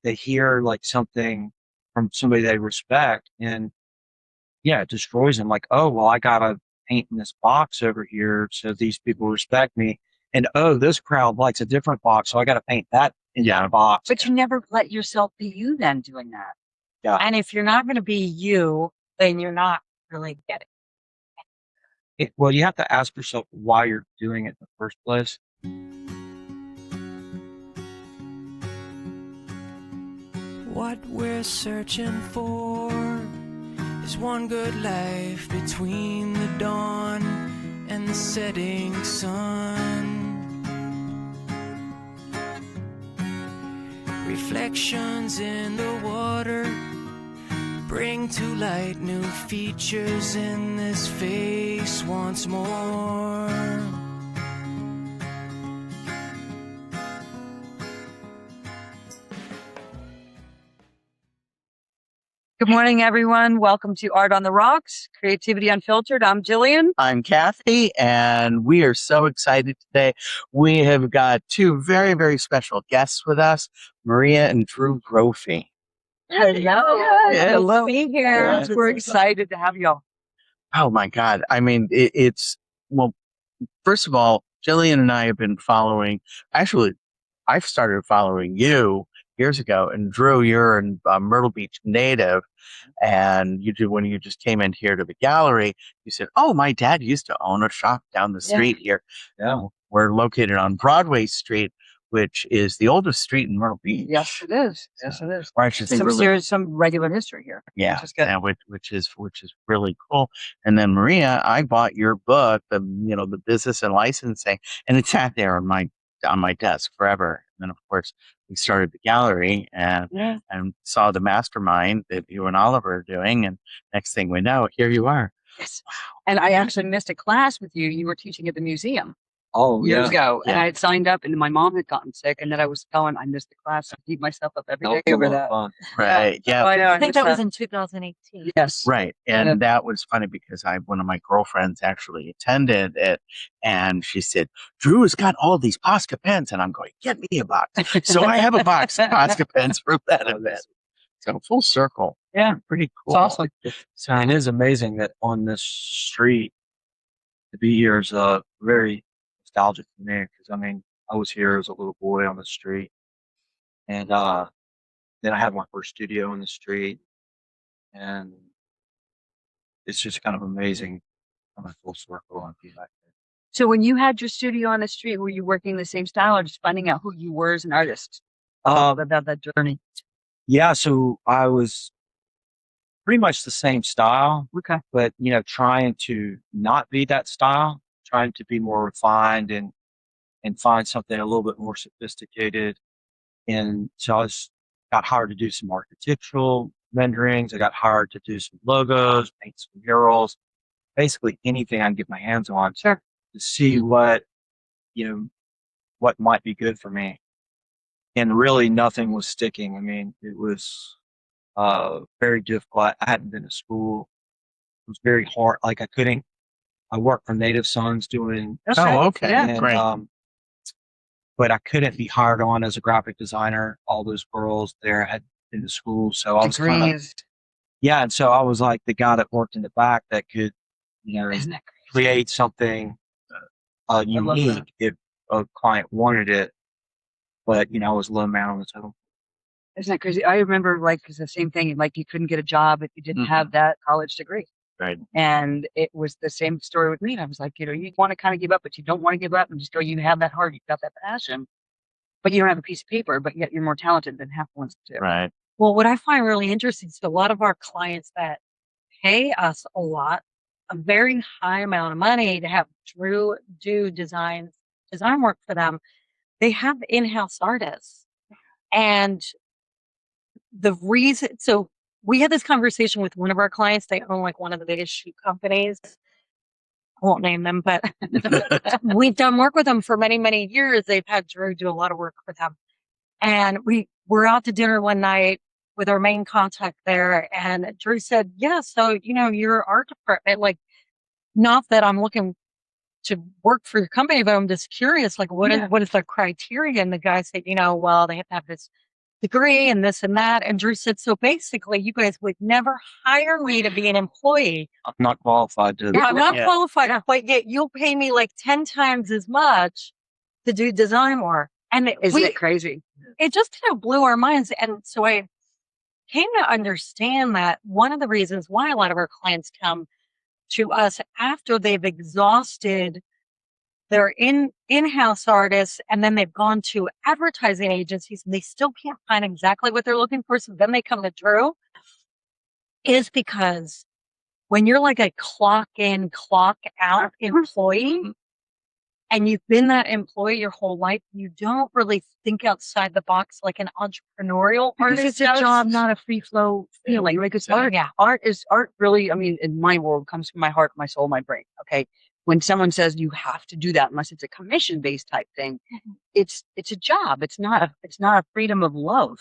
they hear like something from somebody they respect, and yeah, it destroys them. Like, oh, well, I gotta paint in this box over here so these people respect me. And oh, this crowd likes a different box, so I gotta paint that in that box. But you never let yourself be you then doing that. Yeah. And if you're not going to be you, then you're not really getting Well, you have to ask yourself why you're doing it in the first place. What we're searching for is one good life between the dawn and the setting sun. Reflections in the water bring to light new features in this face once more. Good morning, everyone. Welcome to Art on the Rocks, Creativity Unfiltered. I'm Jillian. I'm Kathy, and we are so excited today. We have got two very, very special guests with us, Maria and Drew Brophy. Hello. Hello. Be here. Yeah. We're excited to have y'all. Oh my God. I mean, well, first of all, Jillian and I have been following, actually, I started following you years ago, and Drew, you're a Myrtle Beach native, and when you just came in here to the gallery, you said, "Oh, my dad used to own a shop down the street here." Yeah. We're located on Broadway Street, which is the oldest street in Myrtle Beach. Yes, it is. Yes, it is. Or I should say Some regular history here. yeah, which is really cool. And then Maria, I bought your book, the business and licensing, and it sat there on my desk forever. And then of course we started the gallery and saw the mastermind that you and Oliver are doing, and next thing we know, here you are. Yes. And I actually missed a class with you. You were teaching at the museum. Oh, years ago, and Yeah. I had signed up, and my mom had gotten sick, and then I was going. I missed the class. I beat myself up every day over that. Right. Yeah. I know. I think that was in 2018. Yes. Right. And that was funny because one of my girlfriends actually attended it, and she said, "Drew has got all these Posca pens." And I'm going, "Get me a box." So I have a box of Posca pens from that event. So full circle. Yeah. Pretty It's cool. awesome. So it is amazing that on this street to be here is very nostalgic for me, because I mean, I was here as a little boy on the street, and then I had my first studio in the street, and it's just kind of amazing coming full circle and be back there. So when you had your studio on the street, were you working the same style, or just finding out who you were as an artist? About that journey. Yeah, so I was pretty much the same style, Okay. but trying to not be that style, trying to be more refined and find something a little bit more sophisticated. And so got hired to do some architectural renderings. I got hired to do some logos, paint some murals, basically anything I can get my hands on. Sure. To see what might be good for me. And really nothing was sticking. I mean, it was very difficult. I hadn't been to school. It was very hard. Like I worked for Native Sons doing. Oh, okay. Yeah. And, Great. but I couldn't be hired on as a graphic designer. All those girls there had been to school. So I was Degrees. and so I was like the guy that worked in the back that could, Isn't that crazy? create something unique if a client wanted it. But, I was low man on the totem. Isn't that crazy? I remember it's the same thing. Like you couldn't get a job if you didn't have that college degree. Right. And it was the same story with me. And I was like, you want to kind of give up, but you don't want to give up, and just go, you have that heart, you've got that passion, but you don't have a piece of paper, but yet you're more talented than half the ones that do. Right. Well, what I find really interesting is a lot of our clients that pay us a very high amount of money to have Drew do design work for them, they have in-house artists. And the reason, so we had this conversation with one of our clients. They own one of the biggest shoe companies. I won't name them, but we've done work with them for many, many years. They've had Drew do a lot of work for them. And we were out to dinner one night with our main contact there. And Drew said, "Yeah, so, your art department, not that I'm looking to work for your company, but I'm just curious, what is the criteria?" And the guy said, well, they have to have this degree and this and that. And Drew said, so basically, you guys would never hire me to be an employee. I'm not qualified to. Yeah, I'm not Yeah. qualified, but yet you'll pay me like 10 times as much to do design work. And Isn't it crazy? it just kind of blew our minds. And so I came to understand that one of the reasons why a lot of our clients come to us after they've exhausted their in-house artists and then they've gone to advertising agencies and they still can't find exactly what they're looking for. So then they come to Drew is because when you're like a clock in, clock out employee and you've been that employee your whole life, you don't really think outside the box like an entrepreneurial Because artist it's a does. job, not a free flow feeling. Like it's art. Yeah. Art really, I mean, in my world comes from my heart, my soul, my brain. Okay. When someone says you have to do that, unless it's a commission based type thing, it's a job. It's not a freedom of love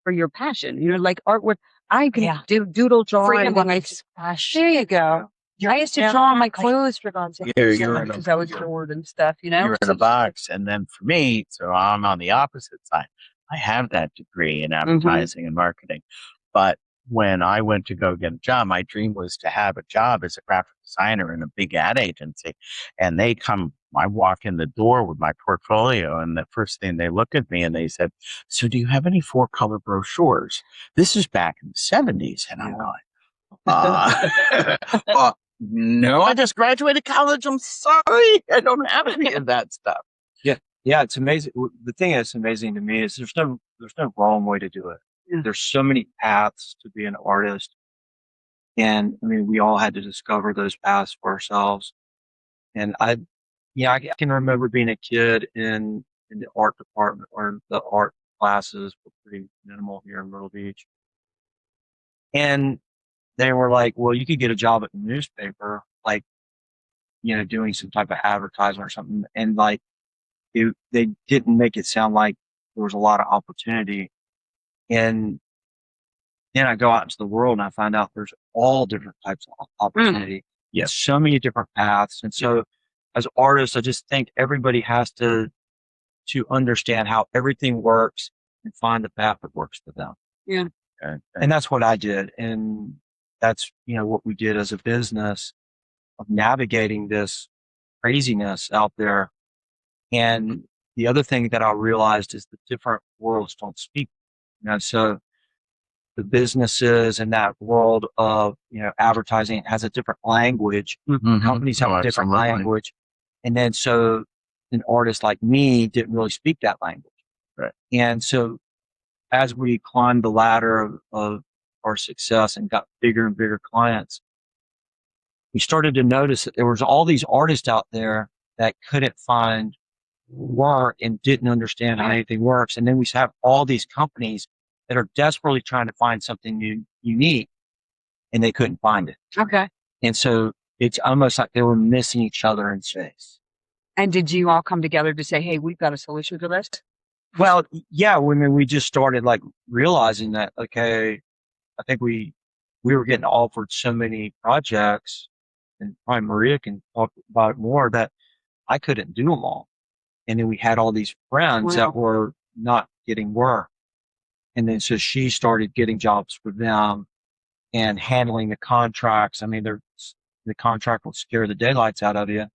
for your passion. You know, like artwork. I can Yeah. do doodle drawing. Freedom of There expression. you go. I used to draw on my clothes for God's sake. You're in a- Because I was bored and stuff, you know? You're in a box. And then for me, so I'm on the opposite side. I have that degree in advertising and marketing. But when I went to go get a job, my dream was to have a job as a graphic designer in a big ad agency. And I walk in the door with my portfolio, and the first thing they look at me and they said, so do you have any 4-color brochures? This is back in the 70s. And I'm going, no, I just graduated college. I'm sorry. I don't have any of that stuff. Yeah, it's amazing. The thing that's amazing to me is there's no wrong way to do it. Yeah. There's so many paths to be an artist. And I mean, we all had to discover those paths for ourselves. And I can remember being a kid in the art department, or the art classes were pretty minimal here in Myrtle Beach. And they were like, well, you could get a job at the newspaper, like, doing some type of advertisement or something. And like, they didn't make it sound like there was a lot of opportunity. And then I go out into the world and I find out there's all different types of opportunity. Yes. So many different paths. And so as artists, I just think everybody has to understand how everything works and find the path that works for them. Yeah. And that's what I did. And that's, what we did as a business of navigating this craziness out there. And the other thing that I realized is that different worlds don't speak. So the businesses in that world of, advertising has a different language. Companies have a different language. And then so an artist like me didn't really speak that language. Right. And so as we climbed the ladder of our success and got bigger and bigger clients, we started to notice that there was all these artists out there that couldn't find work and didn't understand how anything works. And then we have all these companies that are desperately trying to find something unique, and they couldn't find it. Okay. And so it's almost like they were missing each other in space. And did you all come together to say, hey, we've got a solution for this? Well, yeah, we just started like realizing that, okay, I think we were getting offered so many projects, and probably Maria can talk about it more, that I couldn't do them all. And then we had all these friends that were not getting work. And then so she started getting jobs for them and handling the contracts. I mean, the contract will scare the daylights out of you.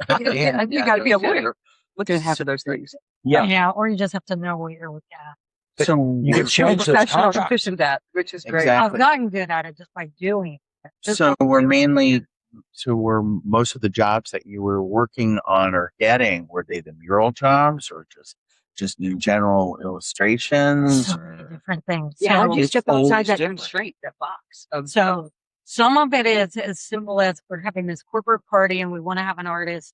And you got to be a lawyer looking at half of those things. Yeah. Yeah. Or you just have to know what you're looking at. So You can change those Professional contracts. proficient at, which is great. Exactly. I've gotten good at it just by doing it. So were most of the jobs that you were working on or getting, were they the mural jobs or just in general illustrations? So many different things. Yeah, how do you it's step outside always that different. constraint, that box? So some of it is as simple as we're having this corporate party and we want to have an artist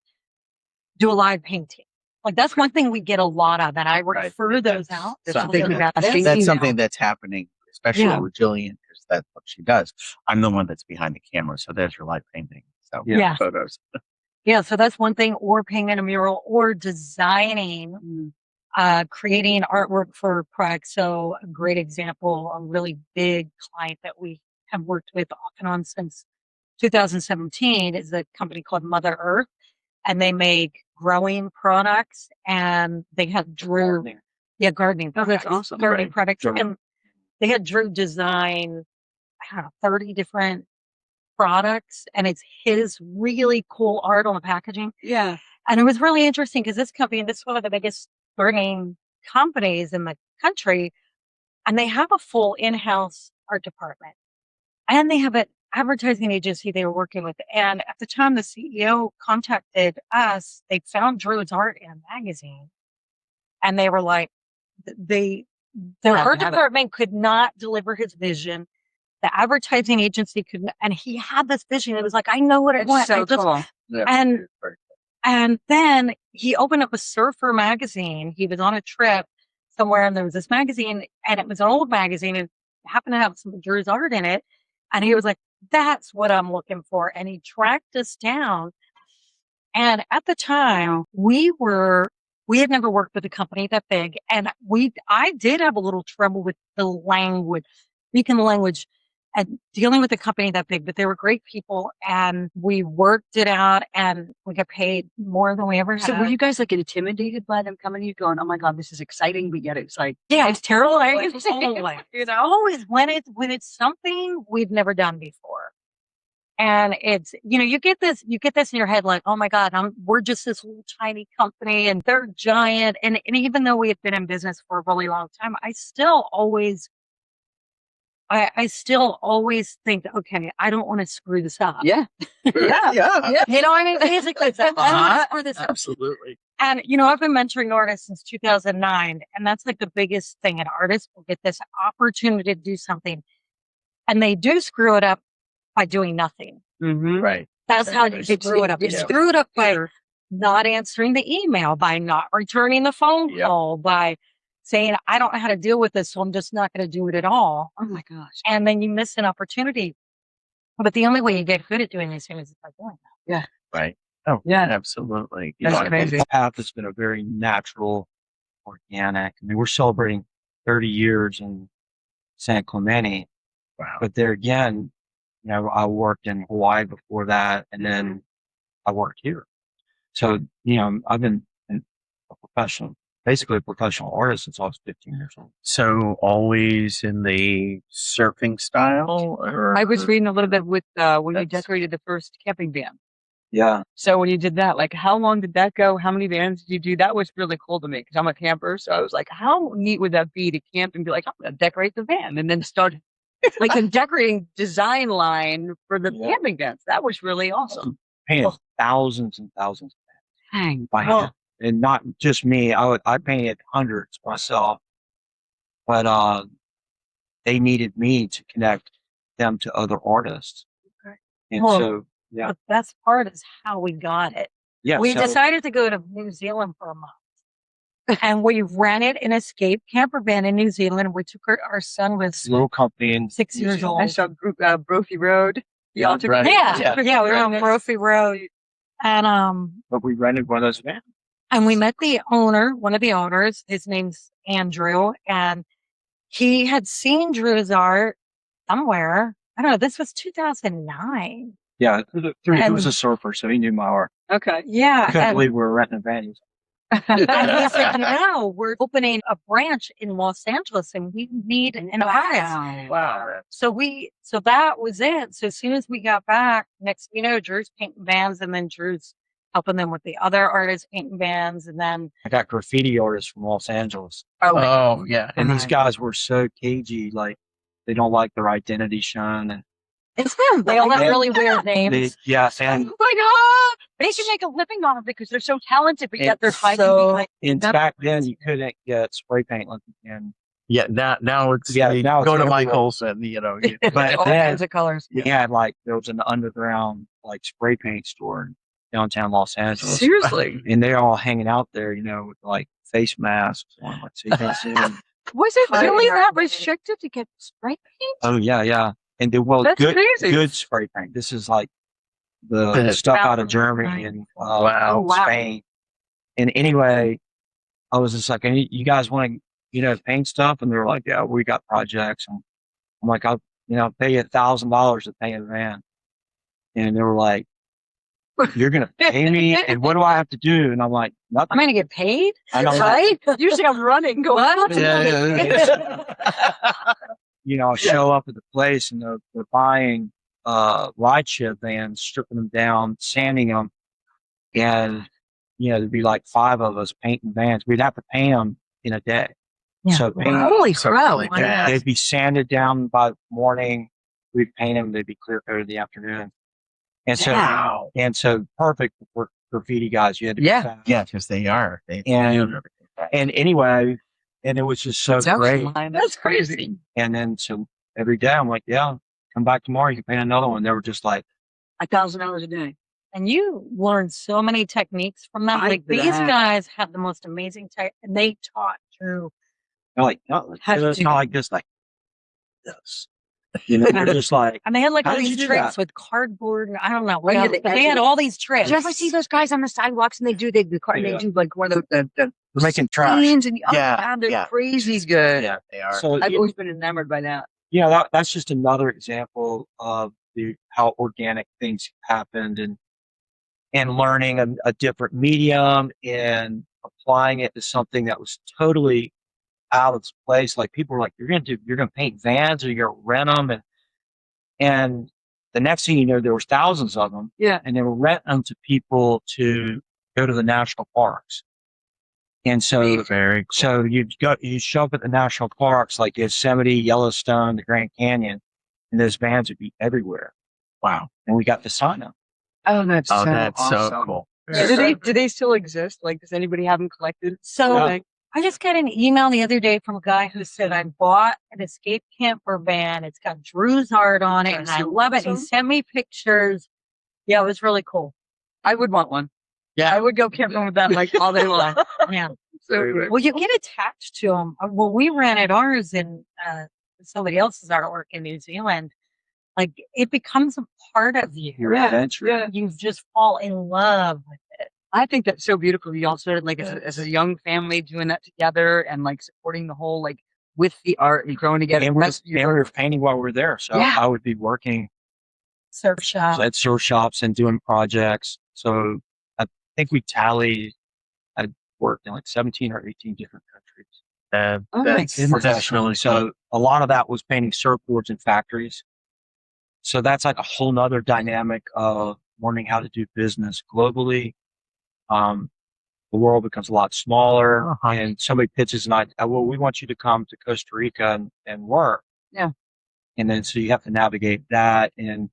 do a live painting. Like that's one thing we get a lot of, and I refer those out. That's something that's happening, especially with Jillian, because that's what she does. I'm the one that's behind the camera, so there's your live painting. So Yeah. photos. Yeah, so that's one thing, or painting a mural, or designing, creating artwork for products. So a great example, a really big client that we have worked with off and on since 2017 is a company called Mother Earth, and they make growing products, and they have Drew Yeah, gardening. Oh, that's products, awesome. Gardening Right. products. Sure. And they had Drew design, I don't know, 30 different products, and it's his really cool art on the packaging. Yeah. And it was really interesting because this company, this is one of the biggest gardening companies in the country, and they have a full in-house art department. And they have an advertising agency they were working with. And at the time the CEO contacted us, they found Drew's art in a magazine. And they were like, their Had art to have it. department could not deliver his vision. The advertising agency could not, and he had this vision. It was like, I know what I It's want. so cool. Yeah. And and then he opened up a surfer magazine. He was on a trip somewhere and there was this magazine and it was an old magazine and happened to have some of Drew's art in it. And he was like, that's what I'm looking for. And he tracked us down. And at the time we had never worked with a company that big. And I did have a little trouble with the language, speaking the language and dealing with a company that big, but they were great people and we worked it out and we got paid more than we ever had. So were you guys like intimidated by them coming to you going, oh my God, this is exciting, but yet it's like, Yeah, it's terrible. always, you know, always when it's something we've never done before. And it's, you know, you get this in your head like, oh my God, we're just this little tiny company and they're giant. And even though we have been in business for a really long time, I still always think, okay, I don't want to screw this up. Yeah. Yeah. Yeah. You know what I mean? Basically, it's like, I don't want to screw this up. Absolutely. And, you know, I've been mentoring artists since 2009. And that's like the biggest thing. An artist will get this opportunity to do something and they do screw it up by doing nothing. Mm-hmm. Right. That's how you screw it up. You screw it up by not answering the email, by not returning the phone call, by saying, I don't know how to deal with this, so I'm just not going to do it at all. Oh my gosh. And then you miss an opportunity. But the only way you get good at doing these things is by doing that. Yeah. Right. Oh, Yeah. absolutely. That's I think crazy. the path has been a very natural, organic. I mean, we're celebrating 30 years in San Clemente, Wow. but there again, you know, I worked in Hawaii before that, and then I worked here. So, you know, I've been basically a professional artist since I was 15 years old. So always in the surfing style? Or I was reading a little bit with when you That's- decorated the first camping van. Yeah. So when you did that, like how long did that go? How many vans did you do? That was really cool to me because I'm a camper. So I was like, how neat would that be to camp and be like, I'm going to decorate the van and then start like the decorating design line for the Yeah. camping vans. That was really awesome. Painted thousands and thousands Dang. by hand. And not just me. I painted hundreds myself, but they needed me to connect them to other artists. Okay. And Well, so, yeah, The best part is how we got it. yeah. We so, decided to go to New Zealand for a month. And we rented an escape camper van in New Zealand. We took our son was little company in 6 New years Zealand. I old. saw Brophy Road. Y'all took right. Yeah, we were on Right. Brophy Road. And But we rented one of those vans. and we met one of the owners. His name's Andrew, and he had seen Drew's art somewhere. I don't know. This was 2009. Yeah, he was And- a surfer, so he knew my art. Okay. Yeah. I couldn't And, believe we were renting a van. He was and he said, now we're opening a branch in Los Angeles and we need an artist. Wow. So that was it. So as soon as we got back, next, you know, Drew's painting vans and then Drew's helping them with the other artists painting vans. And then, I got graffiti artists from Los Angeles, Oh, yeah. and these guys were so cagey, like they don't like their identity shown, and they all have really weird names. and Oh my God. They can make a living on it because they're so talented, but yet they're hiding behind. and That- back then you couldn't get spray paint like you can. Yeah, now it's Yeah, now it's go to everywhere. Michael's and you know But all then kinds of colors. we had like there was an underground like spray paint store in downtown Los Angeles, Seriously. and they're all hanging out there, you know, with like face masks on, like so you can't see them. Was it Oh, really yeah. that restricted to get spray paint? Oh yeah, and the That's crazy. good spray paint. This is like the stuff out of Germany and Wow. Wow. Spain. And anyway, I was just like, "Hey, you guys want to, you know, paint stuff?" And they were like, "Yeah, we got projects." And I'm like, "I'll, you know, pay you $1,000 to paint a van." And they were like, you're going to pay me? And what do I have to do? And I'm like, I'm nothing. going to get paid, I know. right? Usually I'm running, going, You know, I show up at the place and they're buying rideshare vans, stripping them down, sanding them, and you know, there'd be like 5 of us painting vans. We'd have to paint them in a day. Yeah. So Holy crap. they'd be sanded down by morning. We'd paint them. They'd be clear coated in the afternoon. And so perfect for graffiti guys. You had to be fast. Yeah, because they are. They And anyway, and it was just so great. That's crazy. And then so every day I'm like, yeah, come back tomorrow. You can paint another one. They were just like $1,000 a day. And you learned so many techniques from them. Like these guys have the most amazing tech, and they taught Drew. they're like, no, it's not like this, like this. You know, they're just like, And they had like how all did these you do tricks that? with cardboard. And I don't know. Oh, yeah, But they had all these tricks. Do you ever see those guys on the sidewalks and they do like one of the They're making trash. scenes and Yeah, they're yeah. crazy good. Yeah, they are. So I've always been enamored by that. yeah, that's just another example of how organic things happened and learning a different medium and applying it to something that was totally out of its place. Like people were like, you're gonna paint vans or you're gonna rent them, and the next thing you know, there was thousands of them. Yeah. And they were renting them to people to go to the national parks. And so Very cool. so you show up at the national parks like Yosemite, Yellowstone, the Grand Canyon, and those vans would be everywhere. Wow. And we got to sign them. Oh, that's so so cool. Yeah, do they still exist? Like, does anybody have them collected? So Yeah. I just got an email the other day from a guy who said, I bought an escape camper van. It's got Drew's art on it and I love it. He sent me pictures. Yeah, it was really cool. I would want one. Yeah. I would go camping with that like all day long. Yeah. So, Well, you get attached to them. Well, we rented ours in somebody else's artwork in New Zealand. Like it becomes a part of you. Your adventure. yeah. You just fall in love with it. I think that's so beautiful. You all started like as a young family doing that together and like supporting the whole like with the art and growing together. And we were painting while we were there. So Yeah. I would be working Surf shop. at surf shops and doing projects. So I think we tallied, I worked in like 17 or 18 different countries. Oh my goodness. That's really So a lot of that was painting surfboards in factories. So that's like a whole nother dynamic of learning how to do business globally. The world becomes a lot smaller and somebody pitches an idea, well, we want you to come to Costa Rica and work. Yeah. And then, so you have to navigate that and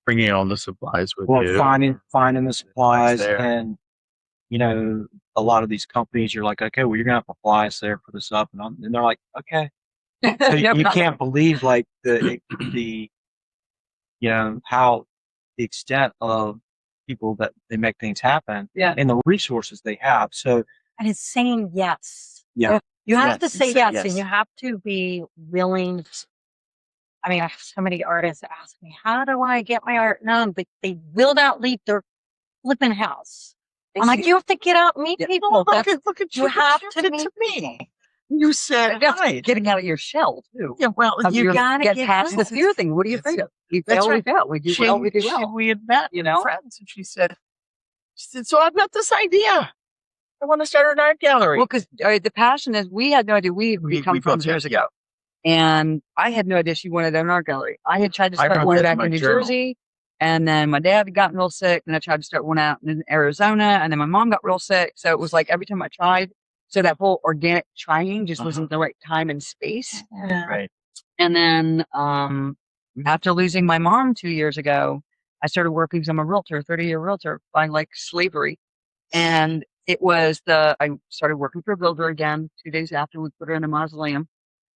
bringing all the supplies with well, you. finding the supplies there. and, you know, a lot of these companies, you're like, okay, well, you're going to have to fly us there for this up. And they're like, okay. So you can't believe like the, you know, how the extent of people that they make things happen Yeah. and the resources they have. So And it's saying yes. Yeah. You have to Yes. say yes, Yes. and you have to be willing to, I mean, I have so many artists ask me, how do I get my art known? But they will not leave their flipping house. I'm like, you have to get out and meet people. Look That's- at you have to did it meet to me. You said That's hi. getting out of your shell too. Yeah, well, you gotta get get past the out. fear thing. What are you afraid of? You That's fail, we right. fail. We do well, we do well. We had met, You know? friends, and she said, so I've got this idea. I want to start an art gallery. Well, because the passion is, we had no idea. We become friends both years had, ago. And I had no idea she wanted an art gallery. I had tried to I start wrote one that back in my in New journal. Jersey. And then my dad had gotten real sick. And I tried to start one out in Arizona. And then my mom got real sick. So it was like every time I tried. So that whole organic trying just wasn't the right time and space. Right. And then after losing my mom 2 years ago, I started working because I'm a realtor, 30-year realtor, by like slavery. And it was I started working for a builder again 2 days after we put her in a mausoleum.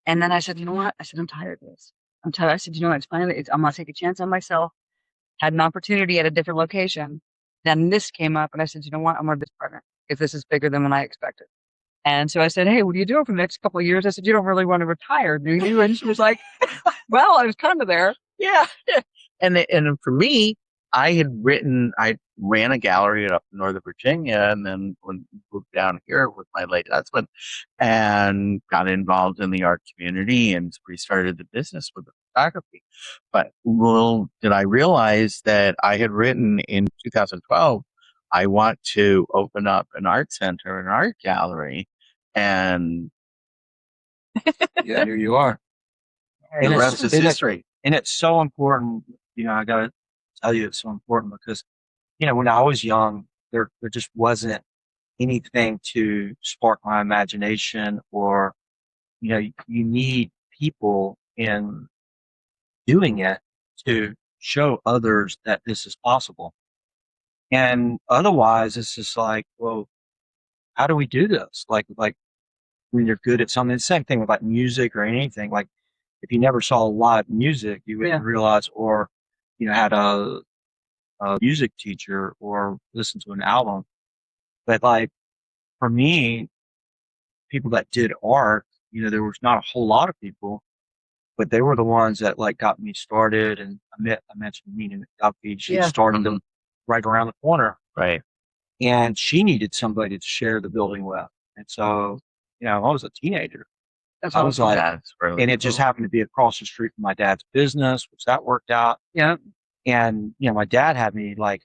And then I said, you know what? I said, I'm tired of this. I'm tired. I said, you know what? It's finally, I'm going to take a chance on myself. Had an opportunity at a different location. Then this came up and I said, you know what? I'm going to be a partner if this is bigger than what I expected. And so I said, hey, what are you doing for the next couple of years? I said, you don't really want to retire, do you? And she was like, well, I was kind of there. Yeah. And for me, I ran a gallery up in Northern Virginia, and then when we moved down here with my late husband and got involved in the art community and restarted the business with the photography. But little did I realize that I had written in 2012, I want to open up an art center, an art gallery, and Yeah, here you are. the rest is history. And it's so important. I got to tell you, it's so important because, when I was young, there just wasn't anything to spark my imagination or, you need people in doing it to show others that this is possible. And otherwise, it's just like, well, how do we do this? Like when you're good at something, the same thing with like music or anything. Like if you never saw live music, you wouldn't realize, or, had a music teacher or listen to an album. But like for me, people that did art, there was not a whole lot of people, but they were the ones that like got me started. And I mentioned meeting Duffy. She started them right around the corner. Right. And she needed somebody to share the building with. And so, I was a teenager. I was like, and it just happened to be across the street from my dad's business, which that worked out. Yeah. And, my dad had me like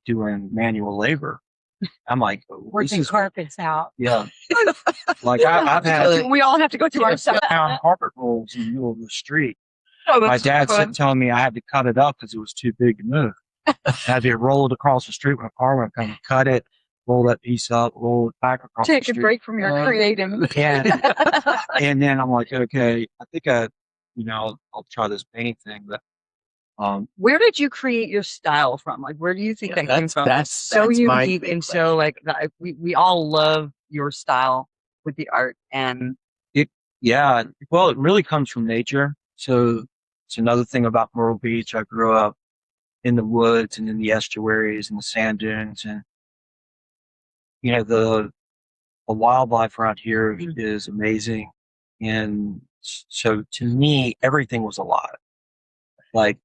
doing manual labor. I'm like, Working carpets out. Yeah. Like I've had, we all have to go through our stuff. carpet rolls in the middle of the street. Oh, My dad said, telling me I had to cut it up because it was too big to move. I had to roll it across the street with a car. I kind of cut it, roll that piece up, roll it back across the Take street. a break from your creative. And then I'm like, okay, I think I'll try this painting thing. But where did you create your style from? Like, where do you think that came from? That's so my unique big and so like we all love your style with the art and well, it really comes from nature. So it's another thing about Myrtle Beach. I grew up in the woods and in the estuaries and the sand dunes, and the wildlife around here is amazing. And so to me, everything was alive. Like,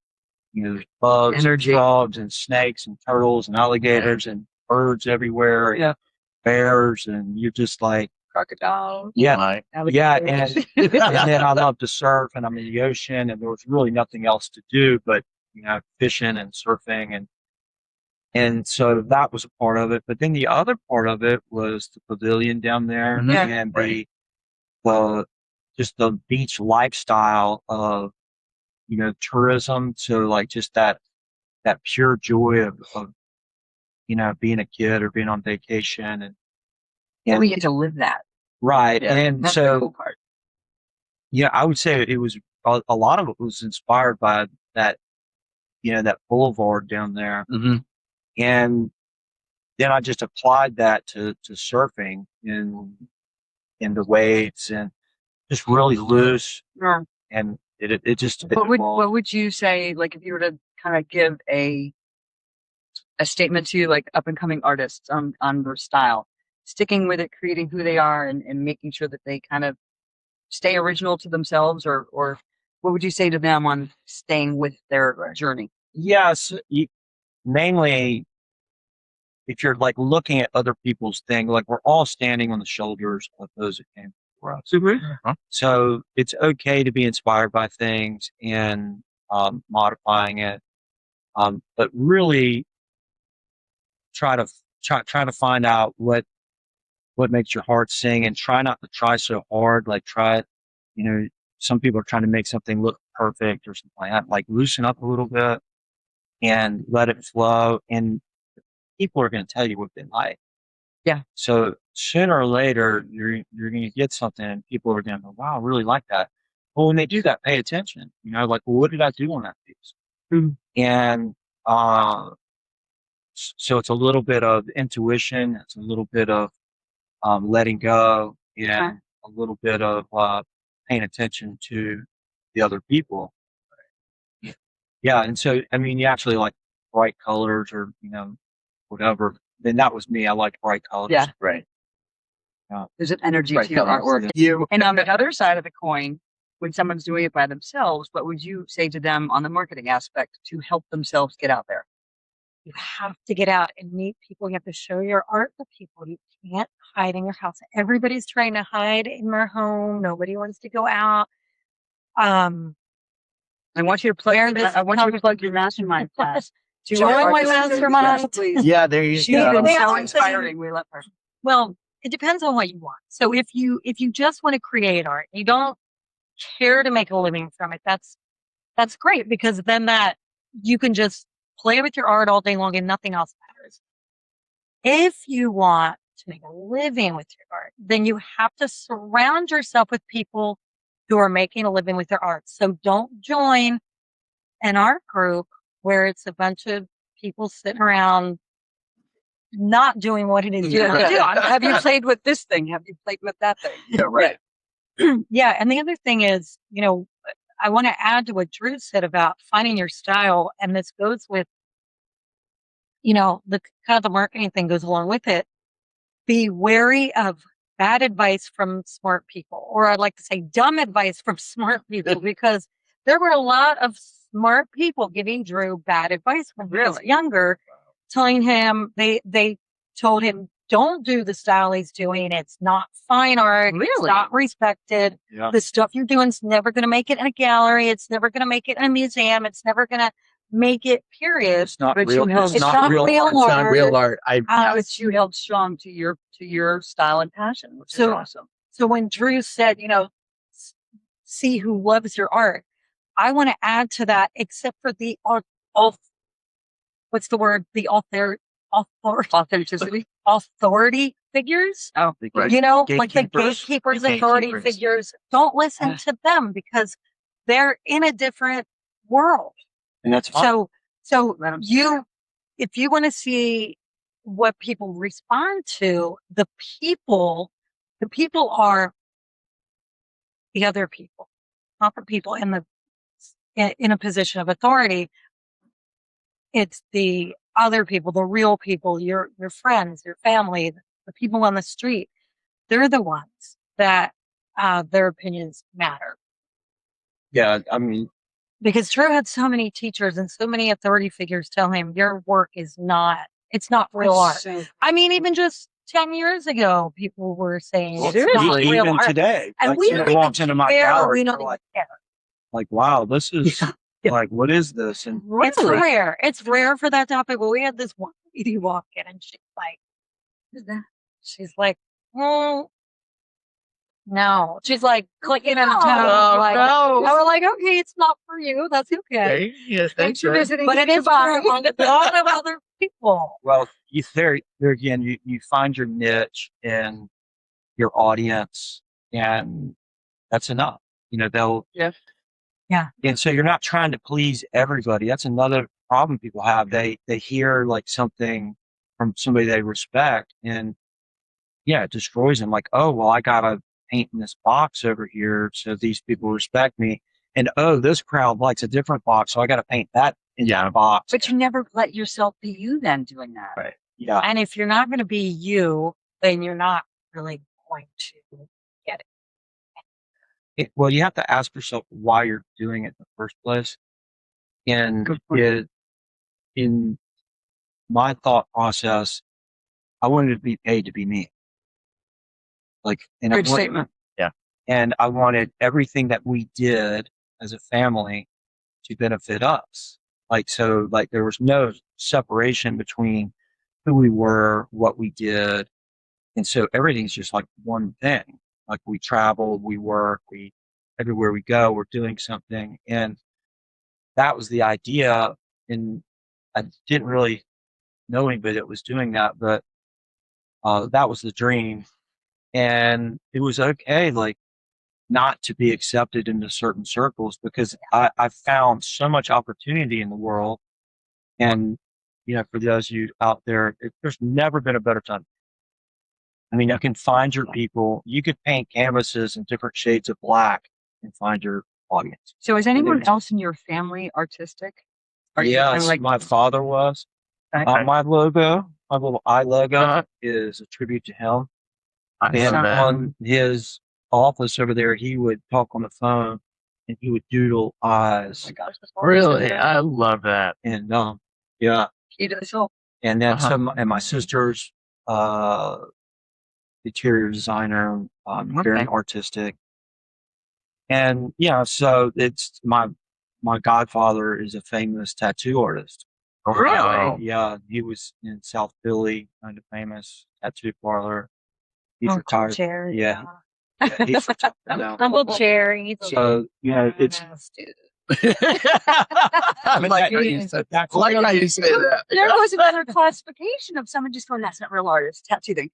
there's bugs, and frogs, and snakes, and turtles, and alligators, and birds everywhere. Yeah. Bears, and you're just like crocodiles. Yeah. Yeah. And then I love to surf, and I'm in the ocean, and there was really nothing else to do but, fishing and surfing. And so that was a part of it. But then the other part of it was the pavilion down there and just the beach lifestyle of, tourism. So like just that pure joy of being a kid or being on vacation and we get to live that. Right. Yeah, and that's so the cool part. I would say it was a lot of it was inspired by that, that boulevard down there. Mm-hmm. And then I just applied that to surfing in the waves and just really loose. Sure. And it just what would you say, like if you were to kind of give a statement to like up and coming artists on their style, sticking with it, creating who they are and making sure that they kind of stay original to themselves, or what would you say to them on staying with their journey? Yes. Mainly if you're like looking at other people's thing, like we're all standing on the shoulders of those that came before us. Mm-hmm. So it's okay to be inspired by things and modifying it. But really try to find out what makes your heart sing, and try not to try so hard. Like try it, some people are trying to make something look perfect or something like that. Like loosen up a little bit and let it flow. And people are going to tell you what they like. Yeah. So sooner or later, you're going to get something and people are going to go, wow, I really like that. Well, when they do that, pay attention, like, well, what did I do on that piece? Mm-hmm. And, so it's a little bit of intuition. It's a little bit of, letting go and a little bit of, paying attention to the other people. Yeah. And so, I mean, you actually like bright colors or, whatever. Then that was me. I liked bright colors. Yeah. Right. There's an energy to your artwork. You. And on the other side of the coin, when someone's doing it by themselves, what would you say to them on the marketing aspect to help themselves get out there? You have to get out and meet people. You have to show your art to people. You can't hide in your house. Everybody's trying to hide in their home. Nobody wants to go out. I want you to plug. I want you to plug your mastermind class. To Join our my listeners. mastermind. Yes, please. Yeah, there you She's go. been so Yeah. inspiring. We love her. Well, it depends on what you want. So if you just want to create art, you don't care to make a living from it, that's great, because then that you can just play with your art all day long and nothing else matters. If you want to make a living with your art, then you have to surround yourself with people who are making a living with their art. So don't join an art group where it's a bunch of people sitting around not doing what it is you want to do. Have you played with this thing? Have you played with that thing? Yeah, right. Yeah. And the other thing is, I want to add to what Drew said about finding your style. And this goes with, the kind of the marketing thing goes along with it. Be wary of bad advice from smart people, or I'd like to say dumb advice from smart people, because there were a lot of smart people giving Drew bad advice when he was younger, telling him they told him, don't do the style he's doing. It's not fine art. It's Really? not respected. Yeah. The stuff you're doing is never going to make it in a gallery. It's never going to make it in a museum. It's never going to make it, period. It's not But real. you know, It's it's not not real. real art. It's not real art. But you held strong to your style and passion, which is So- awesome. So when Drew said, see who loves your art, I want to add to that, except for the what's the word? The Authenticity. authority figures. Oh, Right. Like the Gatekeepers. gatekeepers, The authority gatekeepers. figures. Don't listen to them, because they're in a different world. And that's fine. So Let 'em if you want to see what people respond to, the people are the other people, not the people in a position of authority. It's the other people, the real people, your friends, your family, the people on the street. They're the ones that their opinions matter. Yeah, I mean, Because Drew had so many teachers and so many authority figures tell him your work it's not real art. So, I mean, even just 10 years ago, people were saying it's Seriously, not real even art. today, And like we someone don't even walks into my care. gallery, We they're don't even like, care. wow, this is Yeah. like, what is this? And It's rare. It's rare for that to happen. But we had this one lady walk in and she's like, oh, no. She's like clicking on the toe. Like, no. I was like, okay, it's not for you. That's okay. Yeah, thanks for for visiting. But it is for a lot of other people. well, there again, you find your niche and your audience, and that's enough. They'll Yeah. And so you're not trying to please everybody. That's another problem people have. They hear like something from somebody they respect, and it destroys them. Like, oh, well, I gotta paint in this box over here so these people respect me. And oh, this crowd likes a different box, so I gotta paint that in that box. But you never let yourself be you then doing that. Right. Yeah. And if you're not going to be you, then you're not really going to get it. Well, you have to ask yourself why you're doing it in the first place. And Good point. in my thought process, I wanted to be paid to be me. Good statement. And I wanted everything that we did as a family to benefit us. So there was no separation between who we were, what we did. And so everything's just like one thing. Like we travel, we work, everywhere we go, we're doing something. And that was the idea. And I didn't really know anybody that was doing that, but that was the dream. And it was okay, not to be accepted into certain circles, because I found so much opportunity in the world. And, for those of you out there, there's never been a better time. I mean, you can find your people. You could paint canvases in different shades of black and find your audience. So is anyone else in your family artistic? Yes, my father was. My logo, my little eye logo, is a tribute to him. And on his office over there, he would talk on the phone and he would doodle eyes. Oh my gosh, that's Really? I love that. And yeah. He does so. And then Uh-huh. and my sister's interior designer, very Okay. artistic. And yeah, so it's my godfather is a famous tattoo artist. Really? Yeah, he was in South Philly, kind of famous tattoo parlor. He's Uncle retired. Jerry. Yeah, he's retired now. Uncle Jerry. So it's I like how you said that. I like how you say that. There was another classification of someone just going, that's not real artist, tattoo thing.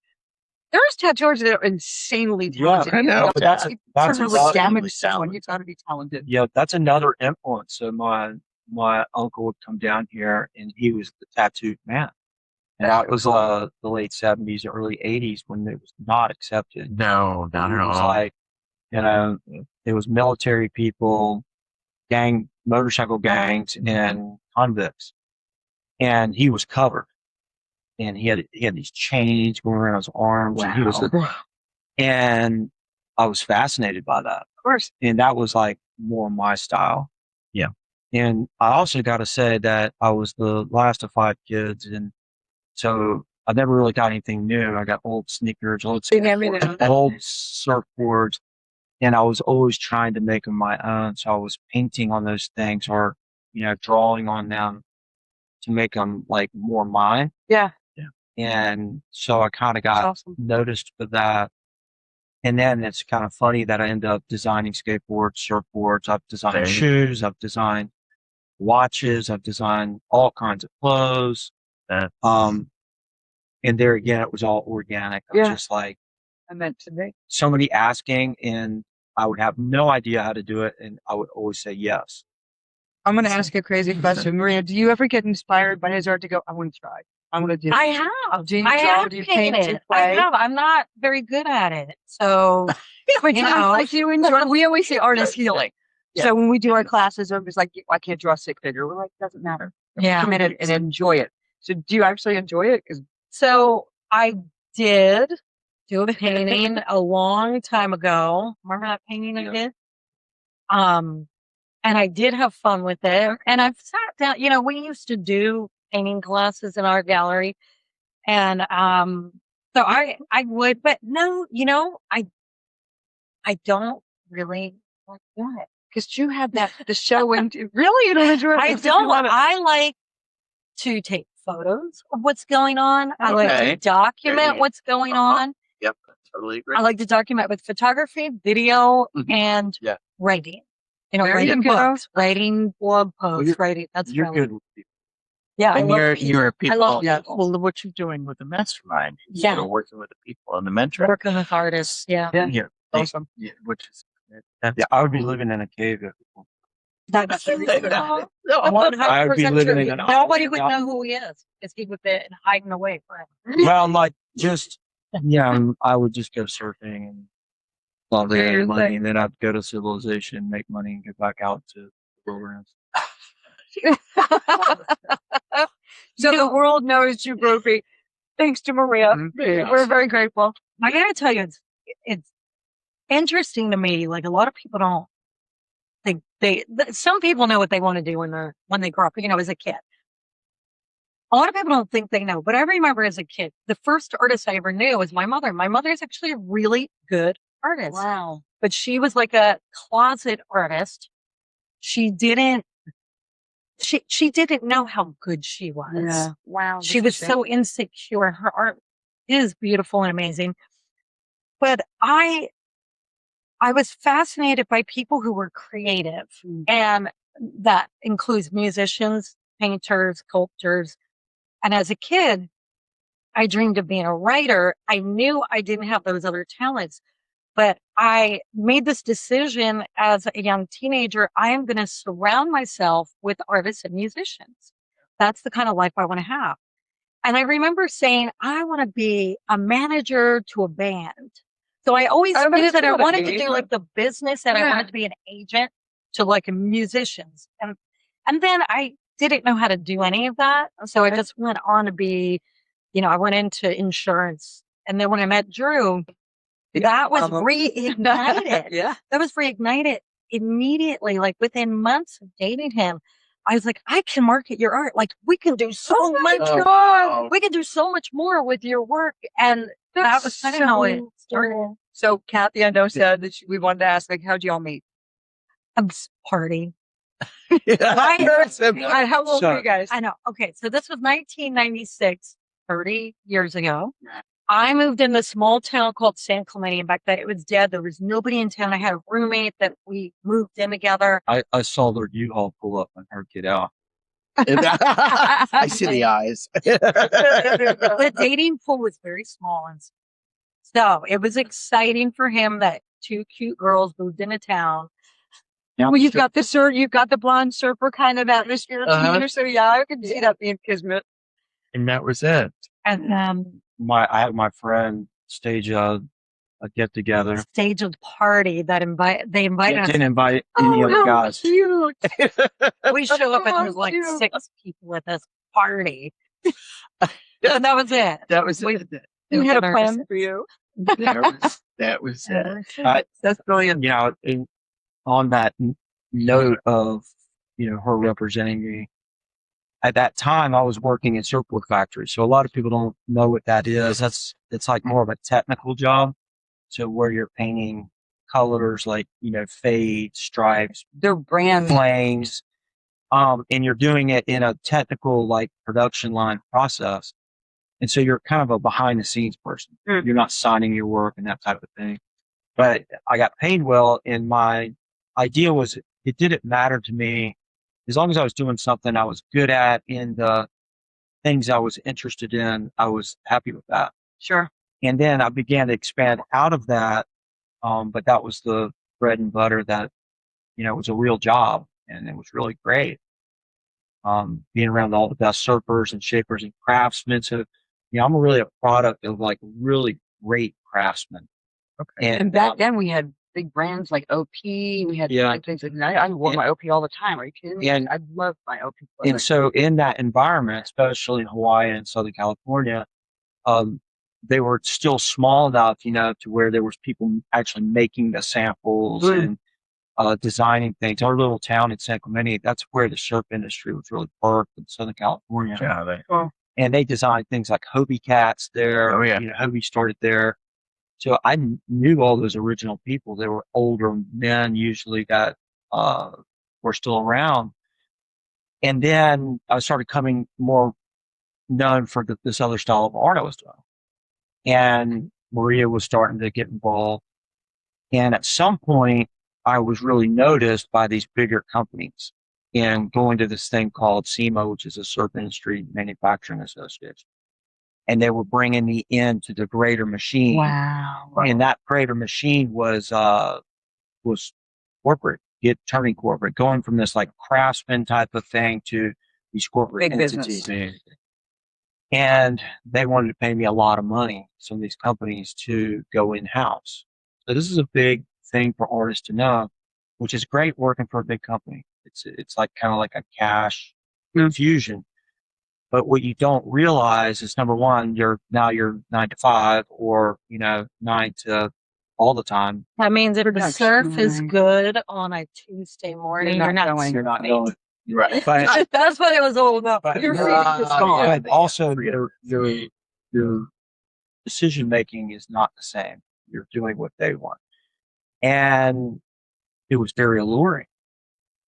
There's tattooers that are insanely talented. I know. That's That's really insanely damage someone. talented. You gotta be talented. yeah, that's another influence. So my uncle would come down here, and he was the tattooed man. And that was the late 70s, early 80s when it was not accepted. No, not It at was all. like, it was military people, motorcycle gangs, and convicts. And he was covered. And he had these chains going around his arms. And he was, and I was fascinated by that. Of course. And that was like more my style. Yeah. And I also got to say that I was the last of 5 kids. And so I never really got anything new. I got old sneakers, old surfboards, and I was always trying to make them my own. So I was painting on those things or, drawing on them to make them like more mine. Yeah. And so I kind of got Awesome. noticed for that. And then it's kind of funny that I ended up designing skateboards, surfboards. I've designed shoes. I've designed watches. I've designed all kinds of clothes. And there again, it was all organic. I was just like, I meant to be. somebody asking, and I would have no idea how to do it, and I would always say yes. I'm going to ask you a crazy question. Maria, do you ever get inspired by his art to go, I want to try? I'm going to do I it. have. Do you I draw? have Do you paint? Do you painted. I play? have. I'm not very good at it. So, But you know. like you enjoy, we always say art is healing. Yeah. So when we do our classes, everybody's like, I can't draw a stick figure. We're like, it doesn't matter. Yeah. Come in and enjoy it. So do you actually enjoy it? So I did do a painting a long time ago. Remember that painting I did? And I did have fun with it. And I've sat down, we used to do painting classes in our gallery. And so I would, but no, I don't really like doing it. Because you had the show and really you don't enjoy it. I don't. I like to take photos of what's going on. I like to document what's going on. Yep, totally agree. I like to document with photography, video, and writing. Writing books, writing blog posts, writing. That's You're good with people. Yeah, And you're people. I love well, what you're doing with the mastermind. Yeah. You're working with the people and the mentor. working with artists. Yeah, Yeah. Awesome. Yeah, which is I would be living in a cave. that's I would be living in an Nobody would know who he is because he would be hiding away forever. Well, like just I would just go surfing and make money, and then I'd go to civilization, make money, and get back out to programs. So the world knows you, Brophy. Thanks to Maria. We're very grateful. I gotta tell you, it's interesting to me. Like a lot of people don't think some people know what they want to do when they grow up, as a kid. A lot of people don't think they know, but I remember as a kid, the first artist I ever knew was my mother. My mother is actually a really good artist. Wow. But she was like a closet artist. She didn't know how good she was. Yeah. Wow. She was so insecure. Her art is beautiful and amazing. But I was fascinated by people who were creative, and that includes musicians, painters, sculptors. And as a kid, I dreamed of being a writer. I knew I didn't have those other talents, but I made this decision as a young teenager. I am going to surround myself with artists and musicians. That's the kind of life I want to have. And I remember saying, I want to be a manager to a band. So I always knew that I wanted to do like the business, and I wanted to be an agent to like musicians. And then I didn't know how to do any of that. So I just went on to be, I went into insurance. And then when I met Drew, that was reignited. Yeah. That was reignited. immediately, like within months of dating him, I was like, I can market your art. Like we can do so much. God. We can do so much more with your work. And that was kind of how it started. So Kathy, I know, said that we wanted to ask, like, how'd y'all meet? A party. How old were you guys? I know. Okay. So this was 1996, 30 years ago. I moved in a small town called San Clemente. And back then it was dead. There was nobody in town. I had a roommate that we moved in together. I saw their U-Haul pull up and her get out. I see the eyes. The dating pool was very small. And so it was exciting for him that two cute girls moved into town. Well, you've got the blonde surfer kind of atmosphere to you. So yeah, I could see that being kismet. And that was it. And I had my friend stage a get together. stage a party that they invited us. Didn't invite any other guys. Cute. We show up and there's like Cute. 6 people at this party. And that was it. That was We- it. We had a plan for you. That was it. That's brilliant. On that note of, her representing me, at that time I was working in surfboard factory. So a lot of people don't know what that is. It's like more of a technical job. So where you're painting colors like, fade, stripes, Their brand. flames, and you're doing it in a technical, like, production line process. And so you're kind of a behind the scenes person. Mm. You're not signing your work and that type of thing. But I got paid well, and my idea was it didn't matter to me as long as I was doing something I was good at in the things I was interested in. I was happy with that. Sure. And then I began to expand out of that. But that was the bread and butter that, was a real job, and it was really great. Being around all the best surfers and shapers and craftsmen. So, I'm really a product of like really great craftsmen. Okay. And back then we had big brands like OP. We had big things. And I wore my OP all the time. Are you kidding me? And- I love my OP. And so in that environment, especially in Hawaii and Southern California, they were still small enough, to where there was people actually making the samples and designing things. Our little town in San Clemente, that's where the surf industry was really birthed in Southern California. Yeah, And they designed things like Hobie cats there. Oh, yeah. Hobie started there. So I knew all those original people. They were older men usually that were still around. And then I started coming more known for this other style of art I was doing. And Maria was starting to get involved. And at some point, I was really noticed by these bigger companies and going to this thing called SEMA, which is a Surf Industry Manufacturing Association. And they were bringing me into the greater machine. Wow. And that greater machine was corporate, turning corporate, going from this like craftsman type of thing to these corporate Big entities. business. And they wanted to pay me a lot of money, some of these companies, to go in-house. So this is a big thing for artists to know, which is great working for a big company. It's like kind of like a cash infusion. But what you don't realize is, number one, you're 9 to 5 or, 9 to all the time. That means if the Production. surf is good on a Tuesday morning, You're you're not not going. You're not surfing. going. Right. But, That's what it was all about. Your freedom is gone. but also your decision making is not the same. You're doing what they want. And it was very alluring.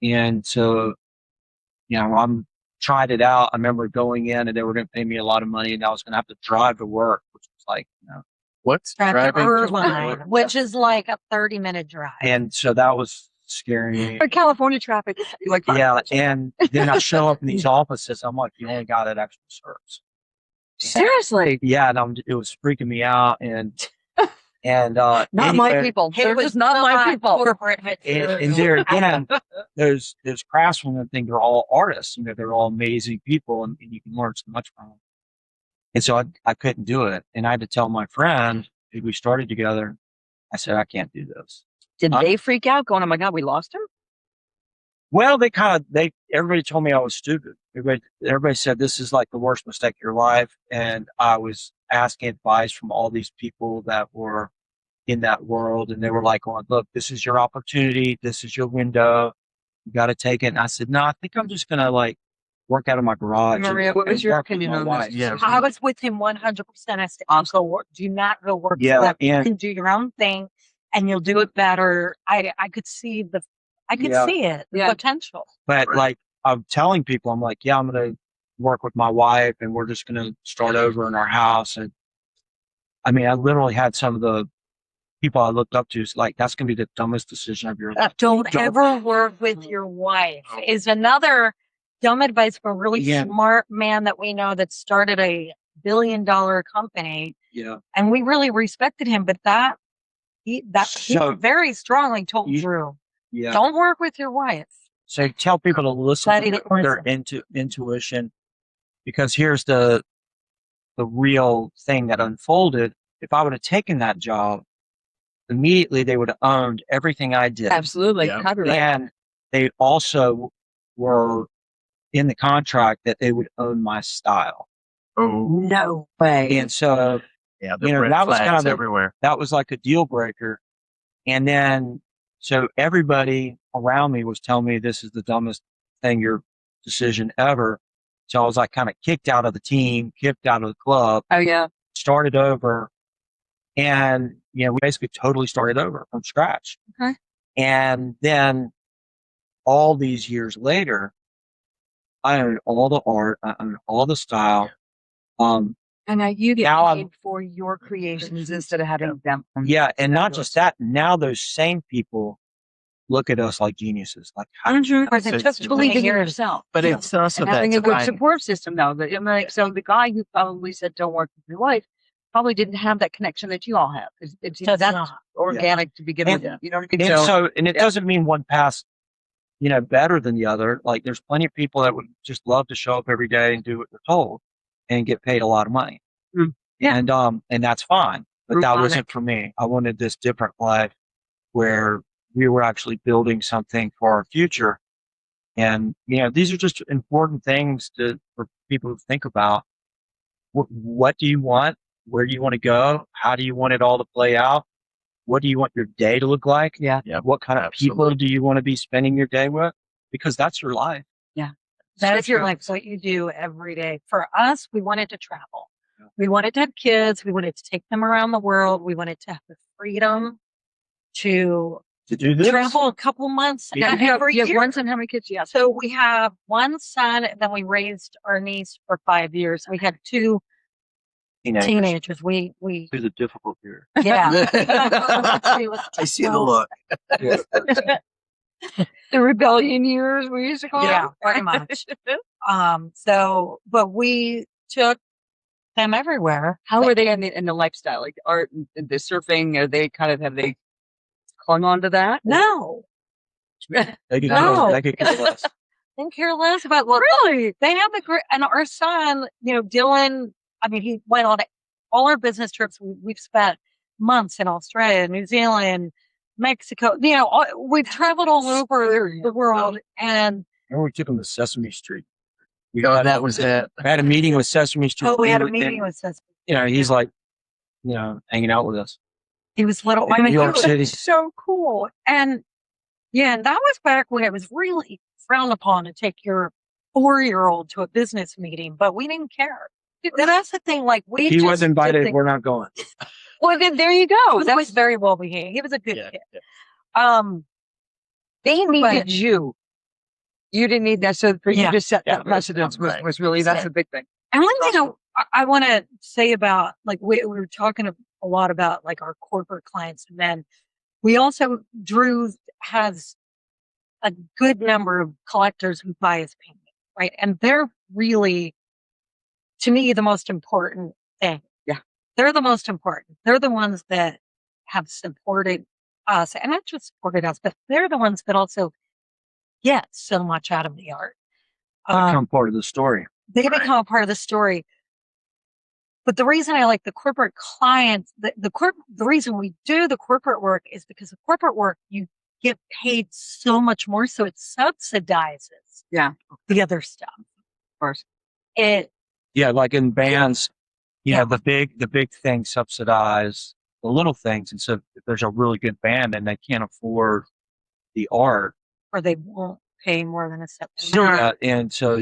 And so, I'm tried it out. I remember going in and they were going to pay me a lot of money and I was going to have to drive to work, which was like, What's Traffic driving? Irvine, which is like a 30-minute drive. and so that was scaring me. But California traffic. Like, Yeah. And then I show up in these offices. I'm like, you only got it extra service. seriously. Yeah. And it was freaking me out. And Not my people. They're just not my people. Corporate And there again, those craftsmen, I think they're all artists. They're all amazing people, and you can learn so much from them. And so I couldn't do it, and I had to tell my friend who we started together. I said, I can't do this. Did they freak out, going, "Oh my God, we lost him"? Well, everybody told me I was stupid. Everybody said this is like the worst mistake of your life, and I was asking advice from all these people that were in that world. And they were like, "Oh, look, this is your opportunity. This is your window. You got to take it." And I said, "No, I think I'm just going to like work out of my garage." Maria, what was and your work with opinion my on wife. this? Yeah. I was with him 100%. I said, go work. Do not go work. Yeah, for them. You and- can do your own thing and you'll do it better. I could see Yeah. see it, the Yeah. potential. But Right. like I'm telling people, I'm like, yeah, I'm going to work with my wife and we're just going to start over in our house. And I mean, I literally had some of the people I looked up to, like, that's going to be the dumbest decision of your life. Don't ever work with your wife is another dumb advice from a really Yeah. smart man that we know that started a $1 billion company. Yeah. And we really respected him, but he So- very strongly told You- Drew, Yeah. don't work with your wife. So tell people to listen Glad he to didn't their intuition, because here's the real thing that unfolded. If I would have taken that job, immediately they would have owned everything I did. Absolutely. Yeah. Copyright. And they also were in the contract that they would own my style. Oh, No way. And so yeah. The You know, red that was flags kind of the- everywhere. that was like a deal breaker. And then, so everybody around me was telling me this is the dumbest decision ever. So I was like kind of kicked out of the team, kicked out of the club, Oh yeah. started over. And, you know, we basically totally started over from scratch. Okay. And then all these years later, I own all the art, I own all the style. And now you get Now paid for your creations instead of having them. Yeah. And not just that, now those same people look at us like geniuses. Like, how Of course, So it took it's- believing in yourself. But it's also And having that a good time. support system, though. That, I mean, like, so the guy who probably said don't work with your wife probably didn't have that connection that you all have. It's So that's not organic to begin with. And- You know what I mean? And So, so, and it yeah. doesn't mean one pass, you know, better than the other. Like there's plenty of people that would just love to show up every day and do what they're told and get paid a lot of money. Yeah. And that's fine. But that Root on wasn't for me. I wanted this different life where we were actually building something for our future. And, you know, these are just important things for people to think about. What do you want? Where do you want to go? How do you want it all to play out? What do you want your day to look like? Yeah. Yep, What kind of people do you want to be spending your day with? Because that's your life. That So is your true. life, what you do every day. For us, we wanted to travel. Yeah. We wanted to have kids. We wanted to take them around the world. We wanted to have the freedom to To do this. travel a couple months Yeah. every you have year. one son, how many kids? Yes. So we have one son, and then we raised our niece for 5 years. We had two teenagers. We Through the difficult year. yeah. I see the look. The rebellion years, we used to call Yeah, it. pretty much. But we took them everywhere. How are they in the lifestyle? Like art and the surfing, are they have they clung on to that? No, They could No. they could care less. they care less about what Really? they have. And our son, Dylan. I mean, he went on all our business trips. We've spent months in Australia, New Zealand, Mexico. We've traveled all over the world, and Remember we took them to Sesame Street. Oh, that was it. I had a meeting with Sesame Street. we had a and, meeting with us. he's like, hanging out with us. He was little. In I mean, New he York was City. so cool. And and that was back when it was really frowned upon to take your 4-year-old to a business meeting, but we didn't care. That's the thing. Like If he was invited, we're not going. Well, then there you go. That was very well behaved. He was a good Yeah, kid. yeah. They needed But- you. You didn't need that. So for you Yeah. to set Yeah, that precedence right. was really, that's a big thing. And one thing I want to say about, like, we were talking a lot about like our corporate clients, and then we also, Drew has a good number of collectors who buy his painting, right? And they're really, to me, the most important thing. Yeah. They're the most important. They're the ones that have supported us, and not just supported us, but they're the ones that also get so much out of the art. Become part of the story. They become a part of the story. But the reason I like the corporate clients, the reason we do the corporate work is because the corporate work, you get paid so much more, so it subsidizes Yeah. the other stuff. Of course. It Yeah, like in bands, Yeah. the big thing subsidized the little things. And so if there's a really good band and they can't afford the art, Or they won't pay more than a set. and so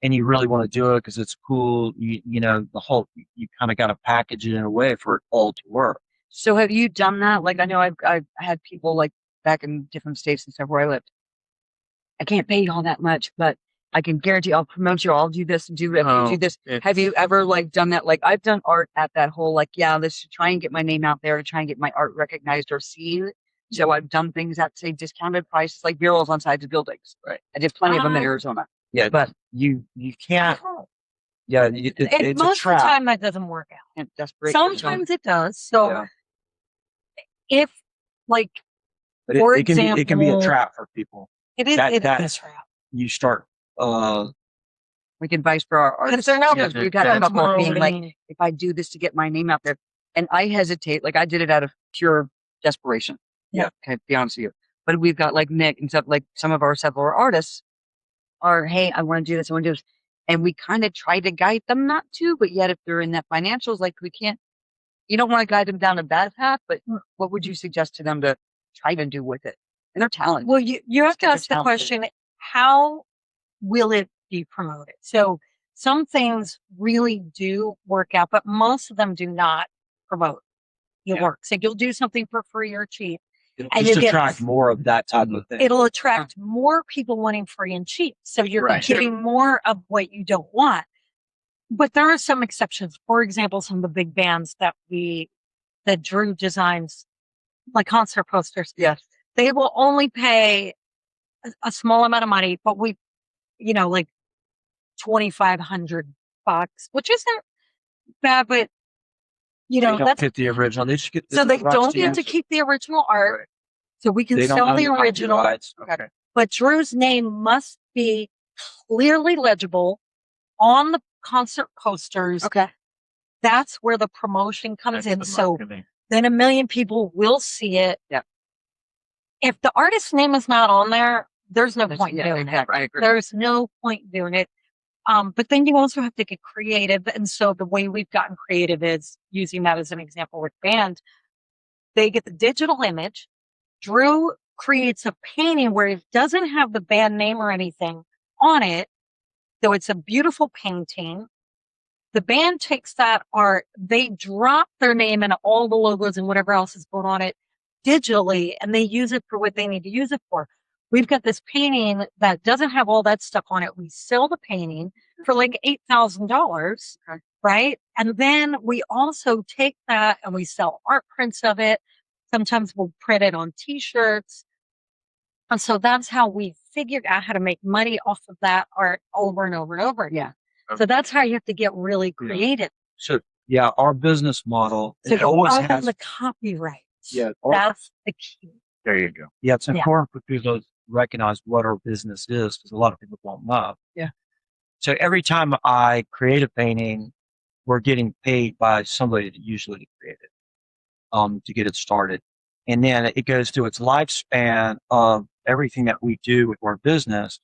and you really want to do it because it's cool. You know, you kind of got to package it in a way for it all to work. So have you done that? Like, I know I've had people like back in different states and stuff where I lived. I can't pay you all that much, but I can guarantee I'll promote you. I'll do this and do that. No, Do this. Have you ever like done that? Like I've done art at that whole like, yeah, let's try and get my name out there to try and get my art recognized or seen. So I've done things at say discounted prices, like murals on sides of buildings. Right. I did plenty of them in Arizona. Yeah, But you can't. Yeah, it's a most of the trap. time that doesn't work out. and desperate. Sometimes it does. So Yeah. if like But for it can be a example- trap for people. it is That- it that- is a trap. You start We can advice for our artists. they're not because we've got Yeah, a couple of being like, promoting. if I do this to get my name out there, and I hesitate, like I did it out of pure desperation. Yeah. Okay, to be honest with you. But we've got like Nick and stuff, like some of our several artists are, hey, I want to do this, I want to do this. And we kind of try to guide them not to, but yet if they're in that financials, like we can't, you don't want to guide them down a bad path, but what would you suggest to them to try to do with it? And their talent. Well, you have to They're ask the talented. question, how will it be promoted? So some things really do work out, but most of them do not promote your work. So you'll do something for free or cheap. it'll And just you get- attract more of that type of thing. It'll attract more people wanting free and cheap. So you're Right. getting more of what you don't want. But there are some exceptions. For example, some of the big bands that Drew designs, like concert posters, Yes. they will only pay a small amount of money, but like $2,500, which isn't bad, but They don't that's get the original. They should get so they the rights don't get use to it. keep the original art. Right. So we can They don't sell own the original, copyrights. Okay. but Drew's name must be clearly legible on the concert posters. Okay. That's where the promotion comes in. That's the So marketing. then 1 million people will see it. Yeah. If the artist's name is not on there, there's no That's- point in yeah, doing it. exactly. I agree. There's no point in doing it. But then you also have to get creative. And so the way we've gotten creative is using that as an example with band. They get the digital image. Drew creates a painting where it doesn't have the band name or anything on it. So it's a beautiful painting. The band takes that art, they drop their name and all the logos and whatever else is going on it digitally, and they use it for what they need to use it for. We've got this painting that doesn't have all that stuff on it. We sell the painting for like $8,000, Okay. right? And then we also take that and we sell art prints of it. Sometimes we'll print it on t-shirts. And so that's how we figured out how to make money off of that art over and over and over again. So that's how you have to get really creative. So yeah, our business model So it you always own has. the copyrights. Yeah, That's the key. There you go. Yeah, it's Yeah. important for people to recognize what our business is because a lot of people don't know. Yeah. So every time I create a painting, we're getting paid by somebody that usually created it, to get it started. And then it goes through its lifespan of everything that we do with our business,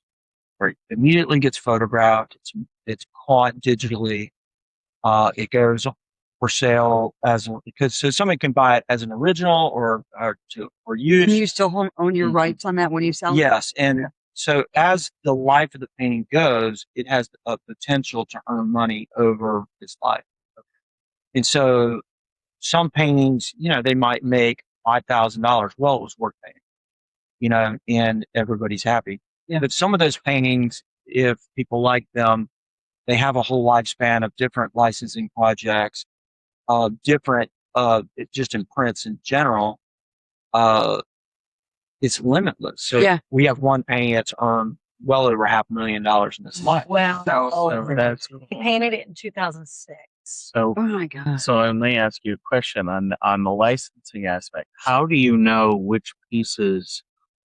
where it immediately gets photographed, it's caught digitally, it goes for sale because so somebody can buy it as an original or used. Can you still own your Mhm. rights on that when you sell it? Yes, and so as the life of the painting goes, it has a potential to earn money over its life. And so some paintings, they might make $5,000. Well, it was worth painting, and everybody's happy. Yeah. But some of those paintings, if people like them, they have a whole lifespan of different licensing projects, different, just in prints in general. It's limitless. So Yeah. we have one painting that's earned well over $500,000 in its life. Wow. So that's He painted it in 2006. so. Oh my God. So let me ask you a question on the licensing aspect. How do you know which pieces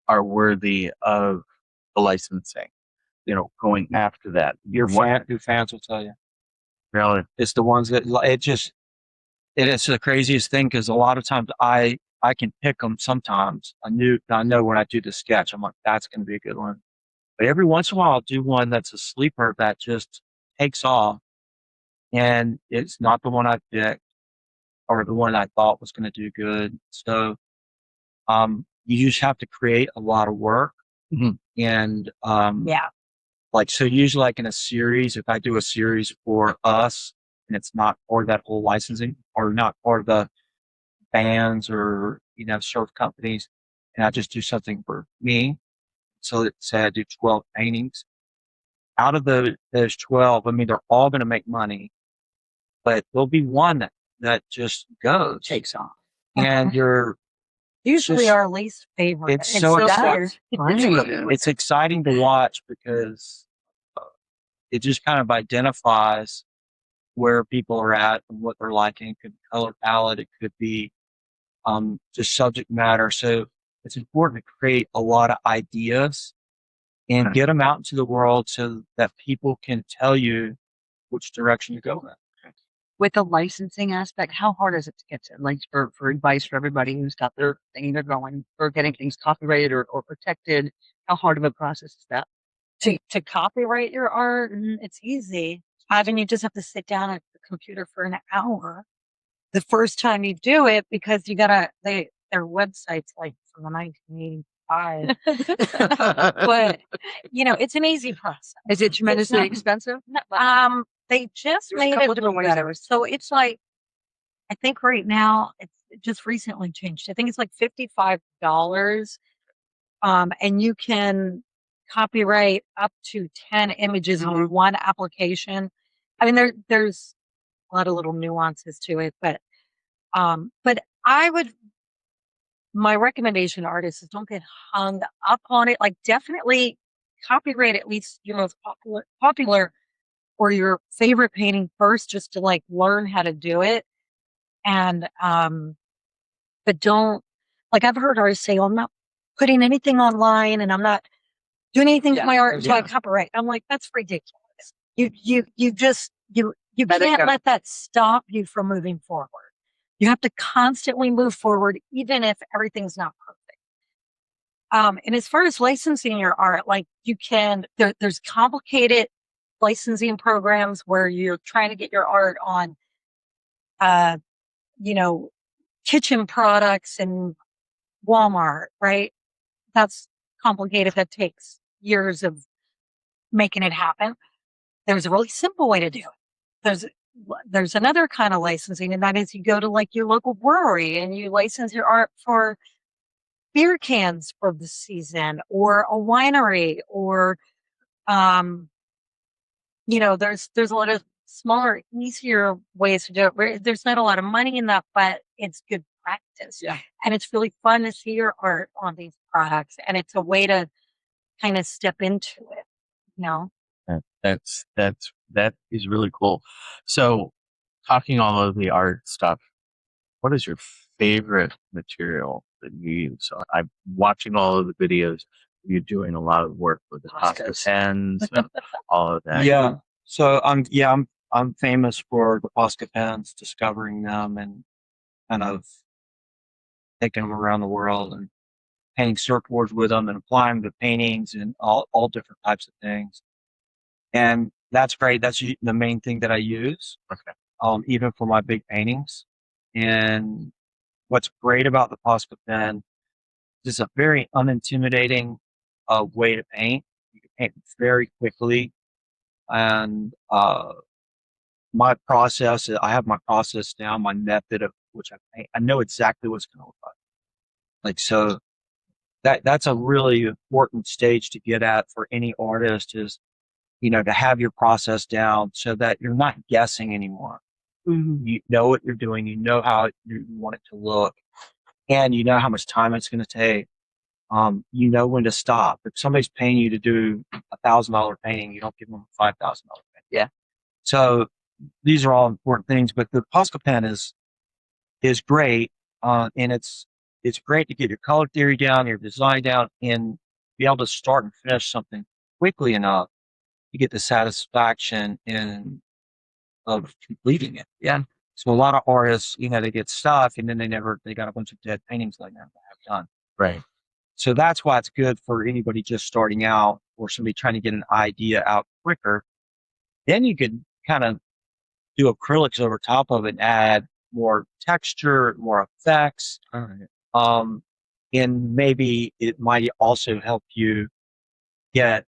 are worthy of the licensing? Going after that. Your fans will tell you. Really? It's the ones that it's the craziest thing because a lot of times I can pick them sometimes. I know when I do the sketch, I'm like, that's going to be a good one. But every once in a while, I'll do one that's a sleeper that just takes off and it's not the one I picked. or the one I thought was going to do good. So, you just have to create a lot of work. Mhm. And, Yeah. like, so usually like in a series, if I do a series for us and it's not part of that whole licensing or not part of the bands or, surf companies, and I just do something for me. So let's say I do 12 paintings. Out of those 12, I mean, they're all going to make money, but there'll be one that just goes. Takes off. And you're, Usually just- our least favorite. it's so weird. exciting. Right. It's exciting to watch because it just kind of identifies where people are at and what they're liking. It could be color palette. It could be just subject matter. So it's important to create a lot of ideas and get them out into the world so that people can tell you which direction to go in. With the licensing aspect, how hard is it to get to, like, for advice for everybody who's got their thing they're going for getting things copyrighted or protected? How hard of a process is that? To copyright your art, it's easy. I mean, you just have to sit down at the computer for an hour the first time you do it because you gotta their website's like from the 1985. But it's an easy process. Is it tremendously not- expensive? They just There's a made couple it different ways better. So it's like I think right now it just recently changed. I think it's like $55. And you can copyright up to 10 images on one application. I mean, there's a lot of little nuances to it, but my recommendation to artists is don't get hung up on it. Like definitely copyright at least your most popular or your favorite painting first, just to like learn how to do it. And, but don't, like I've heard artists say, oh, I'm not putting anything online and I'm not doing anything to my art until I copyright. I'm like, that's ridiculous. You can't let that stop you from moving forward. You have to constantly move forward, even if everything's not perfect. And as far as licensing your art, like there's complicated licensing programs where you're trying to get your art on, kitchen products and Walmart, right? That's complicated. That takes years of making it happen. There's a really simple way to do it. There's another kind of licensing, and that is you go to like your local brewery and you license your art for beer cans for the season or a winery or, there's a lot of smaller, easier ways to do it. There's not a lot of money in that, but it's good practice. Yeah. And it's really fun to see your art on these products. And it's a way to kind of step into it, you know? That is really cool. So, talking all of the art stuff, what is your favorite material that you use? So I'm watching all of the videos. You're doing a lot of work with the Posca pens and all of that. Yeah. So I'm famous for the Posca pens, discovering them and kind of taking them around the world and painting surfboards with them and applying them to paintings and all different types of things. And that's great. That's the main thing that I use, even for my big paintings. And what's great about the Posca pen is it's a very unintimidating way to paint. You can paint very quickly. And my process, I have my process down, my method of which I paint. I know exactly what's going to look like. Like, so that's a really important stage to get at for any artist is, to have your process down so that you're not guessing anymore. Mm-hmm. You know what you're doing. You know how you want it to look, and you know how much time it's going to take. You know when to stop. If somebody's paying you to do $1,000 painting, you don't give them a $5,000 painting. Yeah. So these are all important things, but the Posca pen is great, and it's great to get your color theory down, your design down, and be able to start and finish something quickly enough to get the satisfaction of completing it. Yeah. So a lot of artists, they get stuff and then they got a bunch of dead paintings like that to have done. Right. So that's why it's good for anybody just starting out or somebody trying to get an idea out quicker. Then you could kind of do acrylics over top of it and add more texture, more effects. All right. And maybe it might also help you get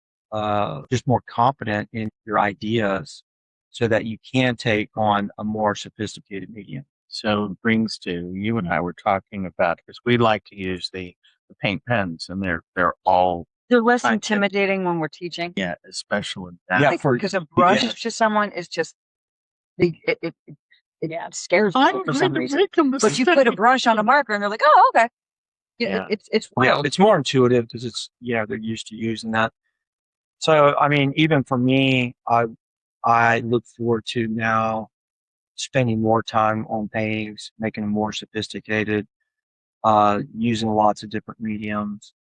just more confident in your ideas so that you can take on a more sophisticated medium. So it brings to you and I were talking about, because we like to use the paint pens, and they're all They're less I- intimidating when we're teaching. especially with that. Yeah, Like, for- because a brush yeah. to someone is just it Yeah. scares I'm people for going some to reason. make a But you put a brush on a marker and they're like, oh, okay. Yeah. It's Yeah, wild. it's more intuitive because they're used to using that. So, I mean, even for me, I look forward to now spending more time on paintings, making them more sophisticated, using lots of different mediums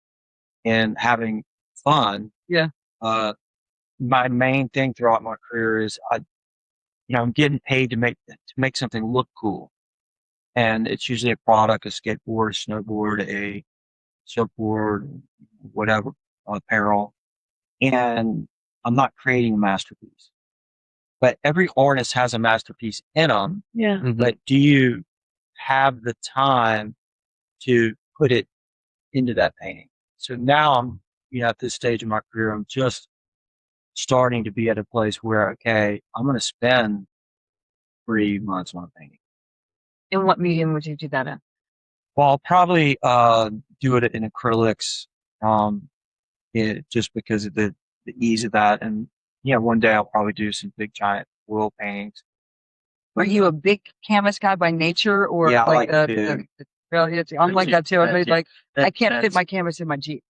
and having fun. Yeah. My main thing throughout my career is I'm getting paid to make something look cool. And it's usually a product, a skateboard, a snowboard, a surfboard, whatever, apparel. And I'm not creating a masterpiece. But every artist has a masterpiece in them. Yeah. But do you have the time to put it into that painting? So now I'm, at this stage of my career, I'm just starting to be at a place where, okay, I'm going to spend 3 months on a painting. In what medium would you do that in? Well, I'll probably do it in acrylics, just because of the ease of that. And one day I'll probably do some big giant oil paintings. Are you a big canvas guy by nature, or Yeah, I like like the really? I'm like that too. I'm like I can't fit my canvas in my Jeep,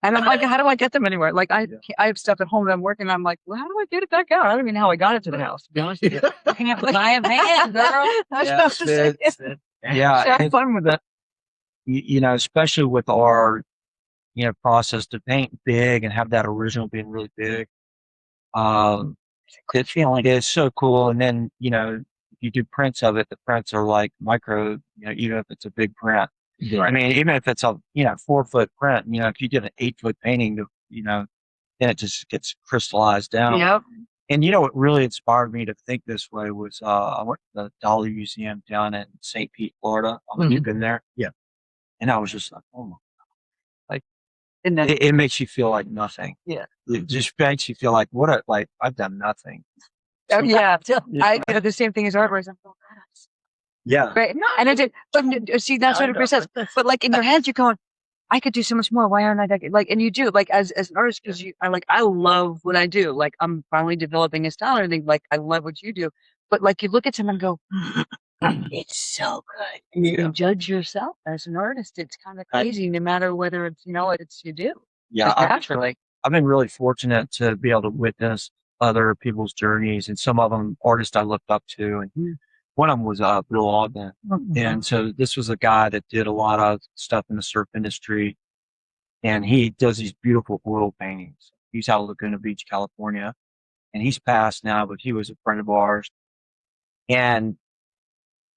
and I'm like, how do I get them anywhere? Like I have stuff at home that I'm working. I'm like, well, how do I get it back out? I don't even know how I got it to the house. To be honest with you, I can't buy a van, girl. I was about to say, Yeah, have fun with it. Especially with our process to paint big and have that original being really big. It's feeling it's so cool. And then if you do prints of it, the prints are like micro. Even if it's a big print. Right. I mean, even if it's a 4-foot print, if you did an 8-foot painting, then it just gets crystallized down. Yep. And what really inspired me to think this way was I went to the Dolly Museum down in St. Pete, Florida. You've been there, Yeah. And I was just like, oh my, And then it makes you feel like nothing. Yeah. It just makes you feel like I've done nothing. yeah, Yeah. I did the same thing as artwork. I'm like, Yeah. right, and I did. But see, that's what it says. But like in your head, you're going, I could do so much more. Why aren't I that good? Like, and you do like as an artist because I love what I do. Like I'm finally developing a style and everything. Like I love what you do. But like you look at someone and go, it's so good. And then you judge yourself as an artist. It's kind of crazy, no matter whether it's it's you do. Yeah. Just naturally. I've been really fortunate to be able to witness other people's journeys, and some of them artists I looked up to. And one of them was Bill Ogden. And so this was a guy that did a lot of stuff in the surf industry, and he does these beautiful oil paintings. He's out of Laguna Beach, California, and he's passed now, but he was a friend of ours. And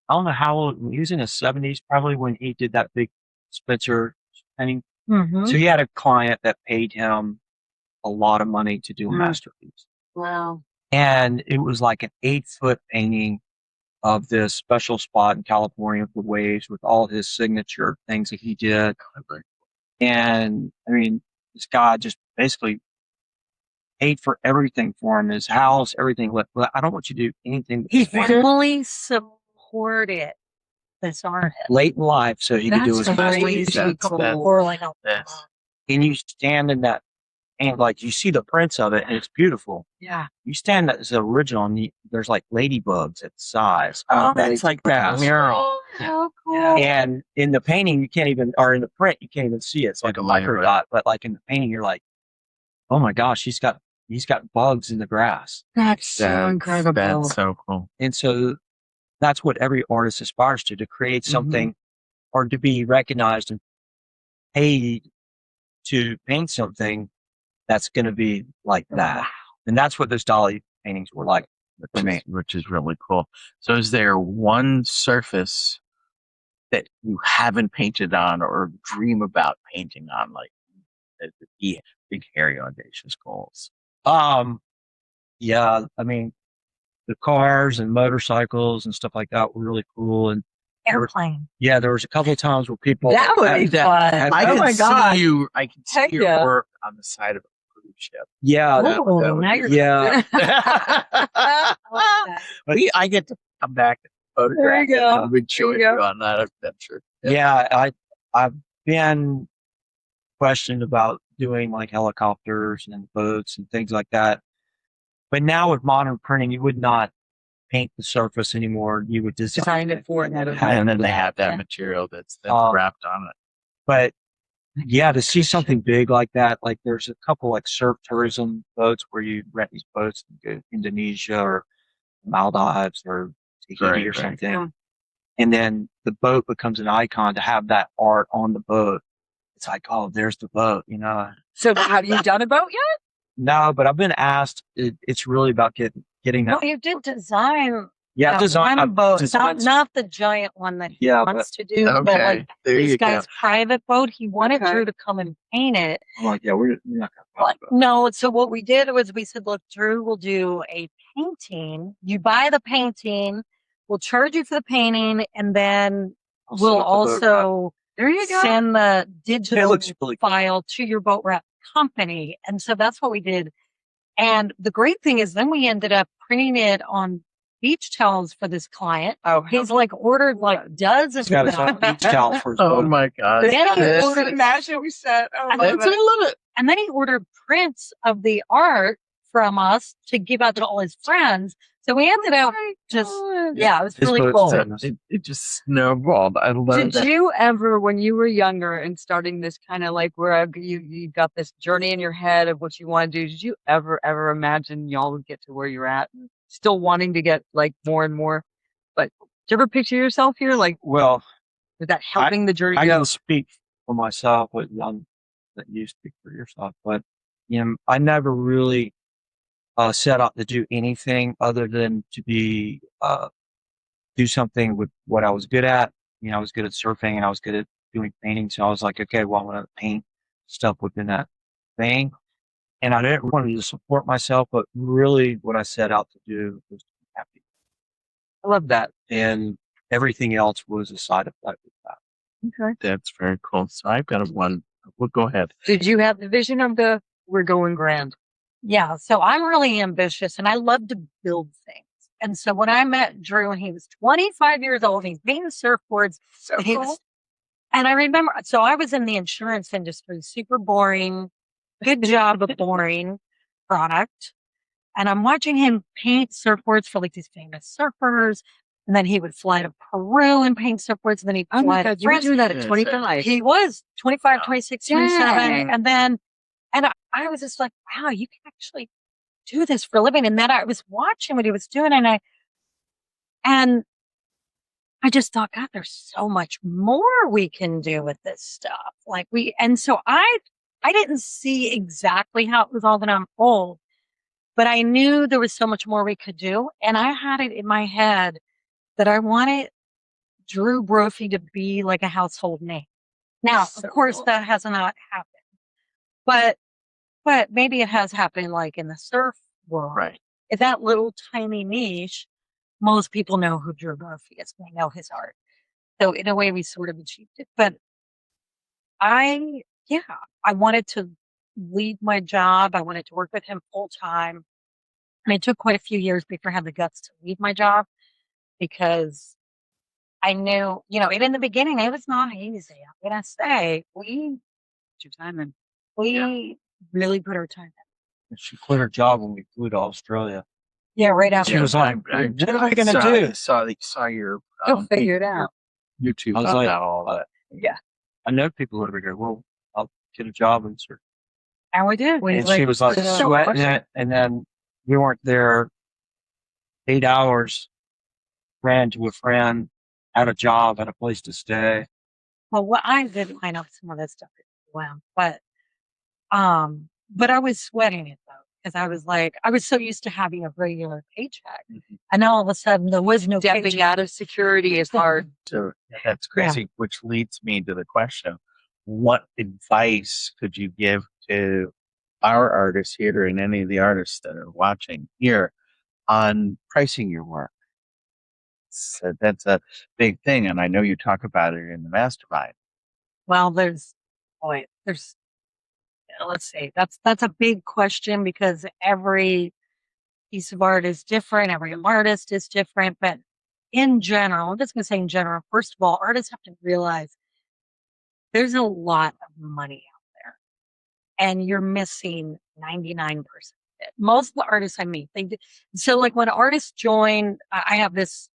I don't know how old, he was in his 70s probably when he did that big Spencer painting. Mm-hmm. So he had a client that paid him a lot of money to do a masterpiece. Wow. And it was like an 8-foot painting of this special spot in California with the waves with all his signature things that he did. And I mean, this guy just basically paid for everything for him, his house, everything. Well, I don't want you to do anything. He fully supported this artist. Late in life so he could do his masterpiece. And you stand in that, and like you see the prints of it, and it's beautiful. Yeah. You stand as the original, and there's like ladybugs at size. That's like that mural. So cool. And in the painting, you can't even, or in the print, you can't even see it. It's like a micro dot. But like in the painting, you're like, oh my gosh, he's got bugs in the grass. That's so incredible. That's so cool. And so that's what every artist aspires to create something or to be recognized and paid to paint something that's going to be like that. And that's what those Dolly paintings were like for me. Which is really cool. So is there one surface that you haven't painted on or dream about painting on, like the big, hairy, audacious goals? Yeah, I mean, the cars and motorcycles and stuff like that were really cool. And Airplane. yeah, there was a couple of times where people That would be fun. I Oh my can God. see you. I can see Heck your yeah. work on the side of a cruise ship. Yeah, Oh, that would now be- you're yeah. I like that. But I get to come back and photograph. There you go. I'll be joining There you you go. on that adventure. Yeah, I've been questioned about doing like helicopters and boats and things like that. But now with modern printing, you would not paint the surface anymore. You would Design it for it. And then they have that Yeah. material that's then Um, wrapped on it. But yeah, to see something big like that, like there's a couple like surf tourism boats where you rent these boats and go to Indonesia or Maldives or Tahiti Right, or right. something. Yeah. And then the boat becomes an icon to have that art on the boat. It's like, oh, there's the boat, you know. So have you done a boat yet? No, but I've been asked. It's really about getting that. Well, you did design Yeah, that design. one boat, design- not the giant one that he Yeah, but wants to do, but Okay, like there this you go. guy's private boat. He wanted Okay. Drew to come and paint it. I'm like, yeah, we're not gonna talk But about no, so what we did was we said, look, Drew will do a painting. You buy the painting, we'll charge you for the painting, and then I'll set we'll up the boat wrap. also There you go. send the It digital looks really cool. file to your boat wrap company. And so that's what we did. And the great thing is then we ended up printing it on beach towels for this client. Oh, He's like ordered like dozens He's got of his own them. beach towel for his Oh boat. my God. Then he This- ordered- Imagine we said, oh, I my love I love it. And then he ordered prints of the art from us to give out to all his friends. So we ended up just, yeah, it was His really boat's cool. set. It just snowballed. I love Did that. you ever, when you were younger and starting this kind of like where you got this journey in your head of what you want to do, did you ever imagine y'all would get to where you're at? Still wanting to get like more and more. But do you ever picture yourself here? Like, Well, is that helping the journey I go? can speak for myself, but that you speak for yourself. But you know, I never really set out to do anything other than to be do something with what I was good at. You know, I was good at surfing and I was good at doing painting. So I was like, okay, well, I'm going to paint stuff within that thing. And I didn't want to support myself, but really what I set out to do was to be happy. I love that. And everything else was a side effect of that. Okay. That's very cool. So I've got one. Well, go ahead. Did you have the vision of the we're going grand? Yeah. So I'm really ambitious and I love to build things. And so when I met Drew and he was 25 years old, he's painting surfboards. So And he was, and I remember, so I was in the insurance industry, super boring, good job of boring product. And I'm watching him paint surfboards for like these famous surfers. And then he would fly to Peru and paint surfboards. And then he'd Oh fly my to God, you were France. doing that at Yes, 25. He was 25, 26, 27. Dang. And then, and I was just like, wow, you can actually do this for a living. And then I was watching what he was doing and I just thought, God, there's so much more we can do with this stuff. And so I didn't see exactly how it was all going to unfold, but I knew there was so much more we could do. And I had it in my head that I wanted Drew Brophy to be like a household name. Now, So of course, cool. that has not happened, but maybe it has happened like in the surf world. Right. In that little tiny niche, most people know who Drew Brophy is. They know his art. So in a way, we sort of achieved it. But I wanted to leave my job. I wanted to work with him full time. And it took quite a few years before I had the guts to leave my job because I knew, and in the beginning, it was not easy. I'm going to say, we Your time and really put our time in. And she quit her job when we flew to Australia. Yeah, right after. She was like, what am I going to do? Saw your Go figure it out. YouTube. I was like, all that. Yeah. I know people over here. Well, I'll get a job and surf. And we did. And she was like so sweating awesome. it. And then we weren't there 8 hours, ran to a friend, had a job, had a place to stay. Well, what I did line up some of that stuff as well, but I was sweating it though because I was like, I was so used to having a regular paycheck, and now all of a sudden there was no Stepping paycheck. out of security is hard. So that's crazy, which leads me to the question: what advice could you give to our artists here and any of the artists that are watching here on pricing your work. So that's a big thing, and I know you talk about it in the mastermind. Well, there's let's see. That's a big question because every piece of art is different. Every artist is different. But in general, I'm just going to say in general, first of all, artists have to realize there's a lot of money out there and you're missing 99%. Most of the artists I meet, so like when artists join, I have this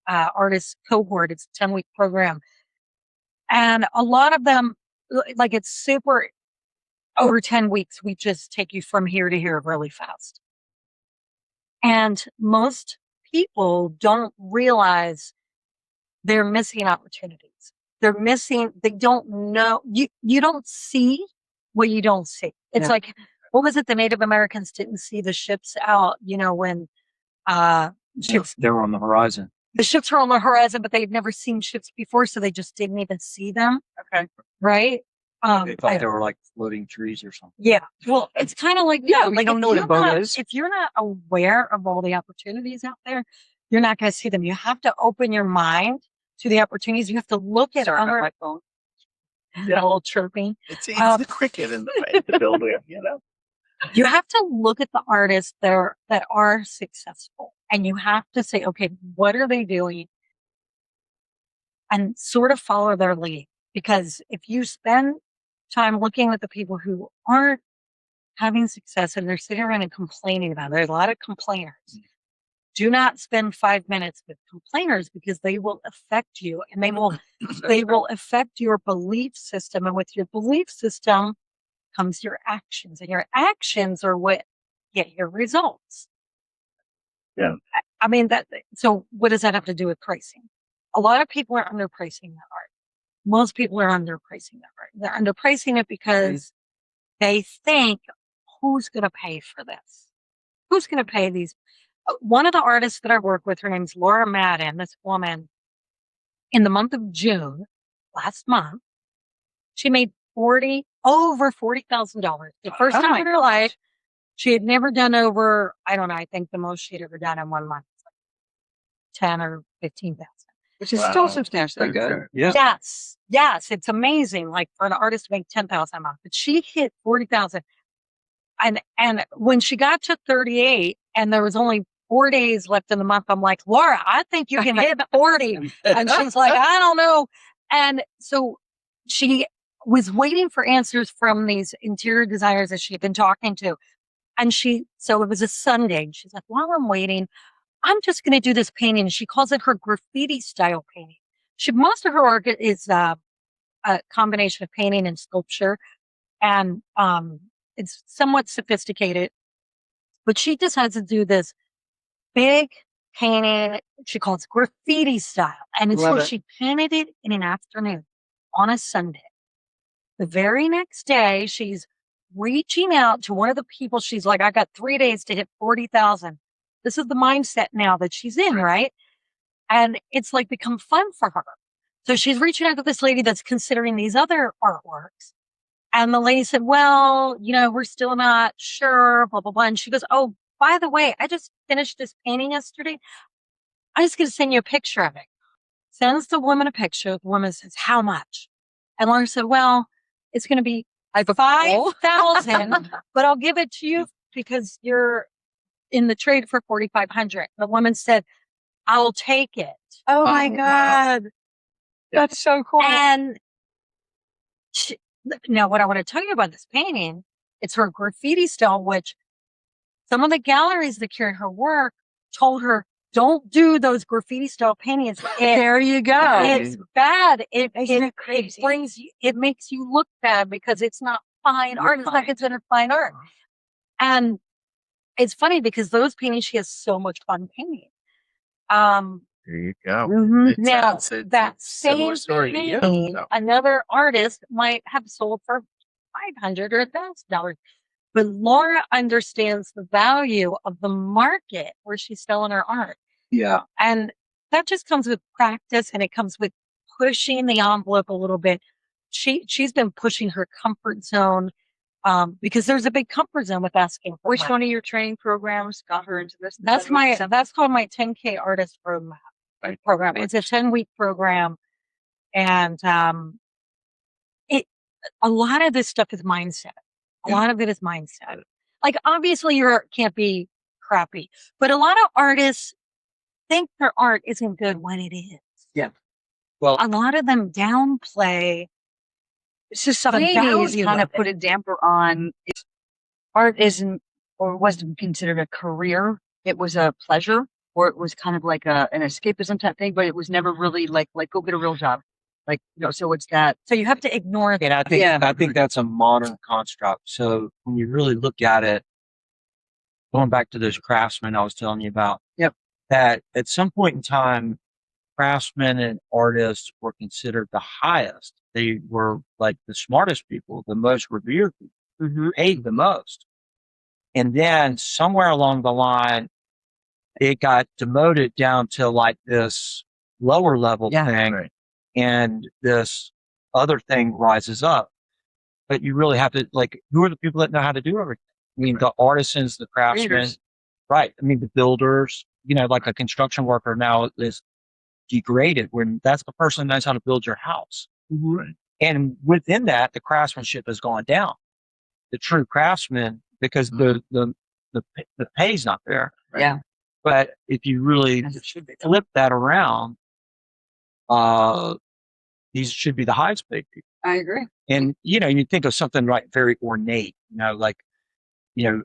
artist cohort, it's a 10-week program. And a lot of them, like it's super over 10 weeks, we just take you from here to here really fast. And most people don't realize they're missing opportunities. They don't know, you don't see what you don't see. It's like, what was it? The Native Americans didn't see the ships out, when, ships, They were on the horizon. the ships were on the horizon, but they'd never seen ships before. So they just didn't even see them. Okay. Right. They thought they were like floating trees or something. Yeah. Well, it's kind of like, we don't know what a boat is. If you're not aware of all the opportunities out there, you're not going to see them. You have to open your mind to the opportunities. You have to look at Sorry about other, my phone. a little chirping. It's the cricket in the building, You have to look at the artists that are successful and you have to say, okay, what are they doing? And sort of follow their lead. Because if you spend time looking at the people who aren't having success and they're sitting around and complaining about it, there's a lot of complainers. Do not spend 5 minutes with complainers because they will affect you and they will affect your belief system. And with your belief system comes your actions, and your actions are what get your results. Yeah. I mean, so what does that have to do with pricing? A lot of people are underpricing that art. Most people are underpricing that art. They're underpricing it because they think, who's going to pay for this? Who's going to pay these? One of the artists that I work with, her name's Laura Madden, this woman, in the month of June, last month, she made over $40,000. The first time in her life, she had never done over, I don't know, I think the most she'd ever done in 1 month, 10 or 15,000. Which is still substantially good. Yeah. Yes. It's amazing. Like for an artist to make 10,000 a month, but she hit 40,000. And when she got to 38 and there was only 4 days left in the month, I'm like, Laura, I think you can hit 40. And she's like, I don't know. And so she was waiting for answers from these interior designers that she had been talking to. And so it was a Sunday. And she's like, while I'm waiting, I'm just going to do this painting. She calls it her graffiti style painting. Most of her work is a combination of painting and sculpture. And it's somewhat sophisticated. But she decides to do this big painting. She calls it graffiti style. And she painted it in an afternoon on a Sunday. The very next day, she's reaching out to one of the people. She's like, I got 3 days to hit 40,000. This is the mindset now that she's in, right? And it's like become fun for her. So she's reaching out to this lady that's considering these other artworks. And the lady said, well, we're still not sure, blah, blah, blah. And she goes, oh, by the way, I just finished this painting yesterday. I'm just going to send you a picture of it. Sends the woman a picture. The woman says, how much? And Laura said, well, it's going to be 5,000, but I'll give it to you because you're in the trade for 4,500. The woman said, I'll take it. Oh my God. That's so cool. And now what I want to tell you about this painting, it's her graffiti style, which some of the galleries that carry her work told her, don't do those graffiti style paintings. There you go. It's bad. It crazy. It makes you look bad because it's not fine art. It's not considered fine art. And it's funny because those paintings, she has so much fun painting. There you go. Mm-hmm. Now, it's that similar same story to you, painting, so. another artist might have sold for $500 or $1,000. But Laura understands the value of the market where she's selling her art. Yeah. And that just comes with practice, and it comes with pushing the envelope a little bit. She's been pushing her comfort zone Because there's a big comfort zone with asking for Which money. one of your training programs got her into this? That's called my 10K artist program. It's a 10-week program. And, a lot of this stuff is mindset. A lot of it is mindset. Like, obviously your art can't be crappy, but a lot of artists think their art isn't good when it is. Yeah. Well, A lot of them downplay Society's value kind of of put a damper on art isn't or wasn't considered a career. It was a pleasure, or it was kind of like an escapism type thing, but it was never really like go get a real job. Like, so it's that. So you have to ignore and I think Yeah. I think that's a modern construct. So when you really look at it, going back to those craftsmen I was telling you about, Yep. that at some point in time, craftsmen and artists were considered the highest. They were like the smartest people, the most revered people, Mm-hmm. paid the most. And then somewhere along the line, it got demoted down to like this lower level Yeah. thing, Right. and this other thing rises up. But you really have to, like, who are the people that know how to do everything? I mean, the artisans, the craftsmen, Creators. right? I mean, the builders, like a construction worker now is degraded when that's the person that knows how to build your house. Mm-hmm. Right. And within that, the craftsmanship has gone down. The true craftsman, because the pay's not there. Right. Yeah. But if you really As it should be. flip that around, these should be the highest paid people. I agree. And, you think of something like very ornate, like,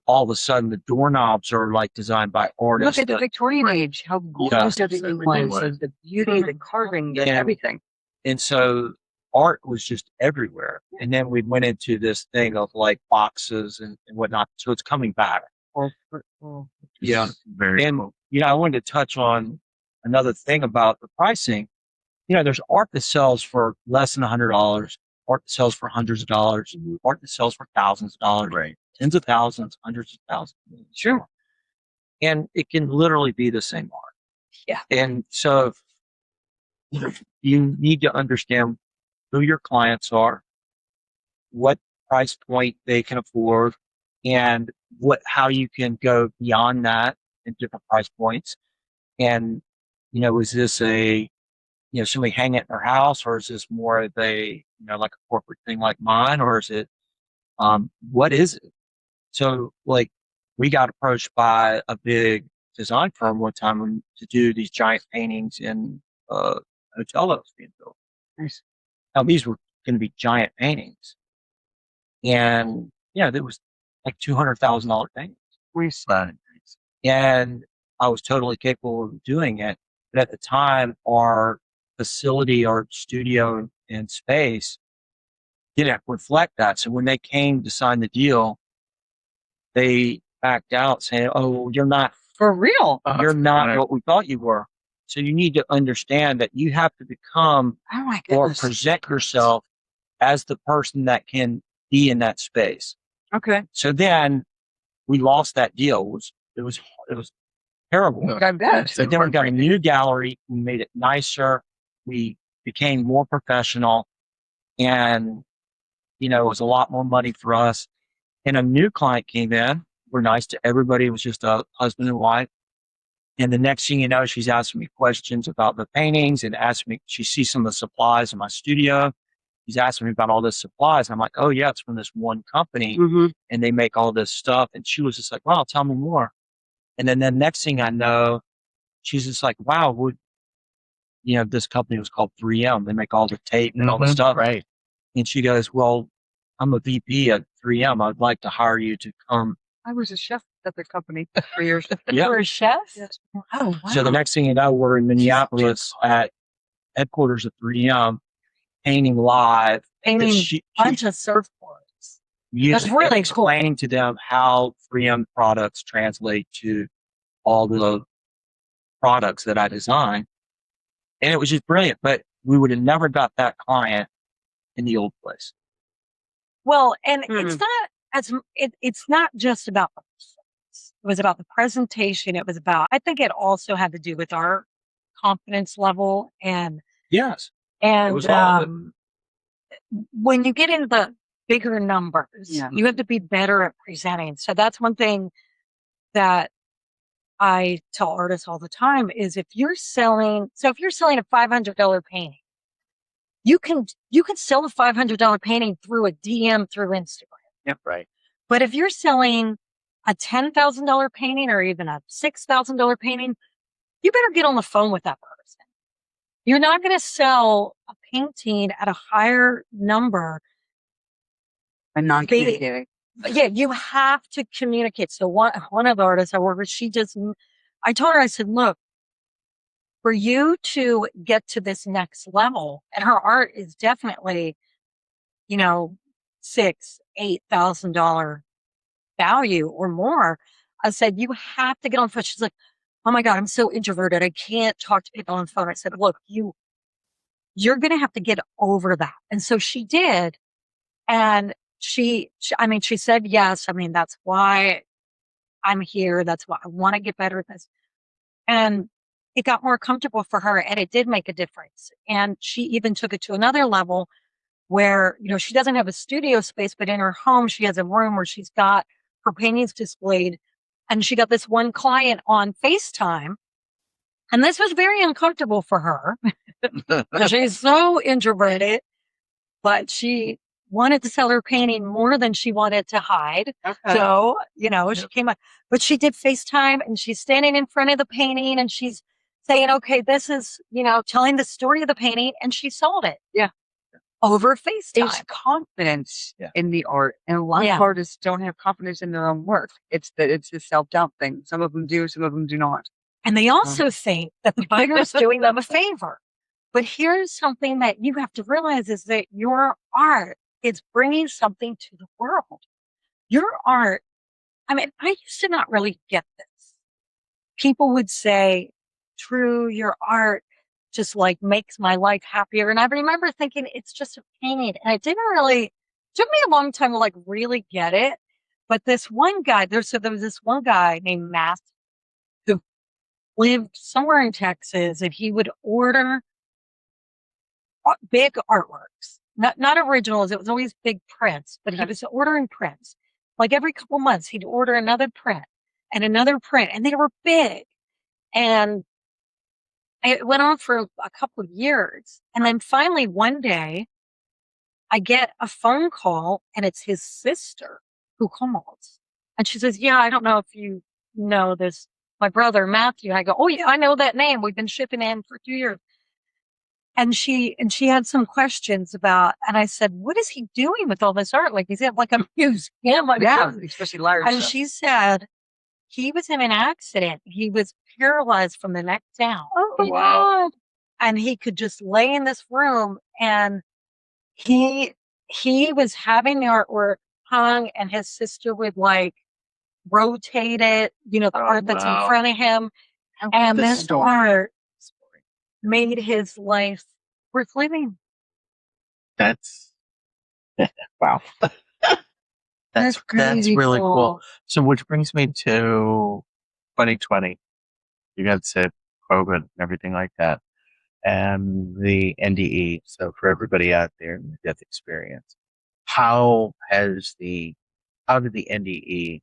all of a sudden the doorknobs are like designed by artists. Look at the Victorian age, how gorgeous everything Certainly was, was. the beauty, the carving, Yeah. everything. And so art was just everywhere. And then we went into this thing of like boxes and whatnot. So it's coming back. Yeah. Very And, cool. I wanted to touch on another thing about the pricing. There's art that sells for less than $100, art that sells for hundreds of dollars, art that sells for thousands of dollars, Right. tens of thousands, hundreds of thousands. Sure. And it can literally be the same art. Yeah. And so you need to understand who your clients are, what price point they can afford, and how you can go beyond that in different price points. And, is this somebody hang it in their house, or is this more of a, like a corporate thing like mine, or is it, what is it? So like we got approached by a big design firm one time to do these giant paintings in a hotel that was being built. Nice. Now these were going to be giant paintings, and there was like $200,000 paintings, Right. and I was totally capable of doing it. But at the time, our facility, our studio and space didn't reflect that. So when they came to sign the deal, they backed out saying, "Oh, you're not For real. you're not Right. what we thought you were." So you need to understand that you have to become Oh my or goodness. present yourself as the person that can be in that space. Okay. So then we lost that deal. It was terrible. No. I bet. So then we got a new gallery. We made it nicer. We became more professional, and it was a lot more money for us. And a new client came in. We're nice to everybody. It was just a husband and wife. And the next thing you know, she's asking me questions about the paintings and she sees some of the supplies in my studio. She's asking me about all this supplies. I'm like, oh yeah, it's from this one company Mm-hmm. and they make all this stuff. And she was just like, wow, tell me more. And then the next thing I know, she's just like, wow, this company was called 3M. They make all the tape and all the stuff. Right. And she goes, well, I'm a VP at 3M. I'd like to hire you to come. I was a chef at the company for years. Yeah. For a chef? Yes. Oh, wow. So the next thing you know, we're in Minneapolis at headquarters of 3M, painting live. Painting She- bunch of surfboards. That's really cool. explaining to them how 3M products translate to all the products that I design. And it was just brilliant, but we would have never got that client in the old place. Well, and Hmm. it's not just about the products. It was about the presentation. It was about, I think it also had to do with our confidence level Yes. and was all of it. when you get into bigger numbers. Yeah. You have to be better at presenting. So that's one thing that I tell artists all the time is if you're selling a $500 painting, you can sell a $500 painting through a DM through Instagram. Yep. Right. But if you're selling a $10,000 painting or even a $6,000 painting, you better get on the phone with that person. You're not going to sell a painting at a higher number. And non-communicating. Yeah, you have to communicate. So one of the artists I work with, I told her, I said, look, for you to get to this next level, and her art is definitely, $6,000-$8,000 value or more. I said, you have to get on the phone. She's like, oh my God, I'm so introverted. I can't talk to people on the phone. I said, look, you're going to have to get over that. And so she did. And she said, yes. I mean, that's why I'm here. That's why I want to get better at this. And it got more comfortable for her and it did make a difference. And she even took it to another level where, she doesn't have a studio space, but in her home, she has a room where she's got her paintings displayed. And she got this one client on FaceTime. And this was very uncomfortable for her. She's so introverted, but she wanted to sell her painting more than she wanted to hide. Okay. So, she came up, but she did FaceTime and she's standing in front of the painting and she's saying, okay, this is, telling the story of the painting, and she sold it. Yeah. Over FaceTime. It's confidence in the art. And a lot of artists don't have confidence in their own work. It's the self-doubt thing. Some of them do, some of them do not. And they also think that the buyer is doing them a favor. But here's something that you have to realize is that your art is bringing something to the world. Your art, I used to not really get this. People would say, Drew, your art just like makes my life happier. And I remember thinking it's just a painting. And it took me a long time to like really get it. But this one guy, there was this one guy named Matt who lived somewhere in Texas, and he would order big artworks, not originals. It was always big prints, but he was ordering prints. Like every couple months, he'd order another print and another print, and they were big. And it went on for a couple of years. And then finally one day I get a phone call and it's his sister who calls. And she says, yeah, I don't know if you know this, my brother, Matthew. I go, oh yeah, I know that name. We've been shipping in for 2 years. And she had some questions about, and I said, what is he doing with all this art? Like he's at like a museum. Especially large. And she said, he was in an accident. He was paralyzed from the neck down. Oh, wow. And he could just lay in this room, and he was having the artwork hung, and his sister would like rotate it, the art that's in front of him. And this art made his life worth living. That's wow. That's really cool. So, which brings me to 2020. You got to COVID and everything like that, and the NDE. So, for everybody out there in the death experience, how did the NDE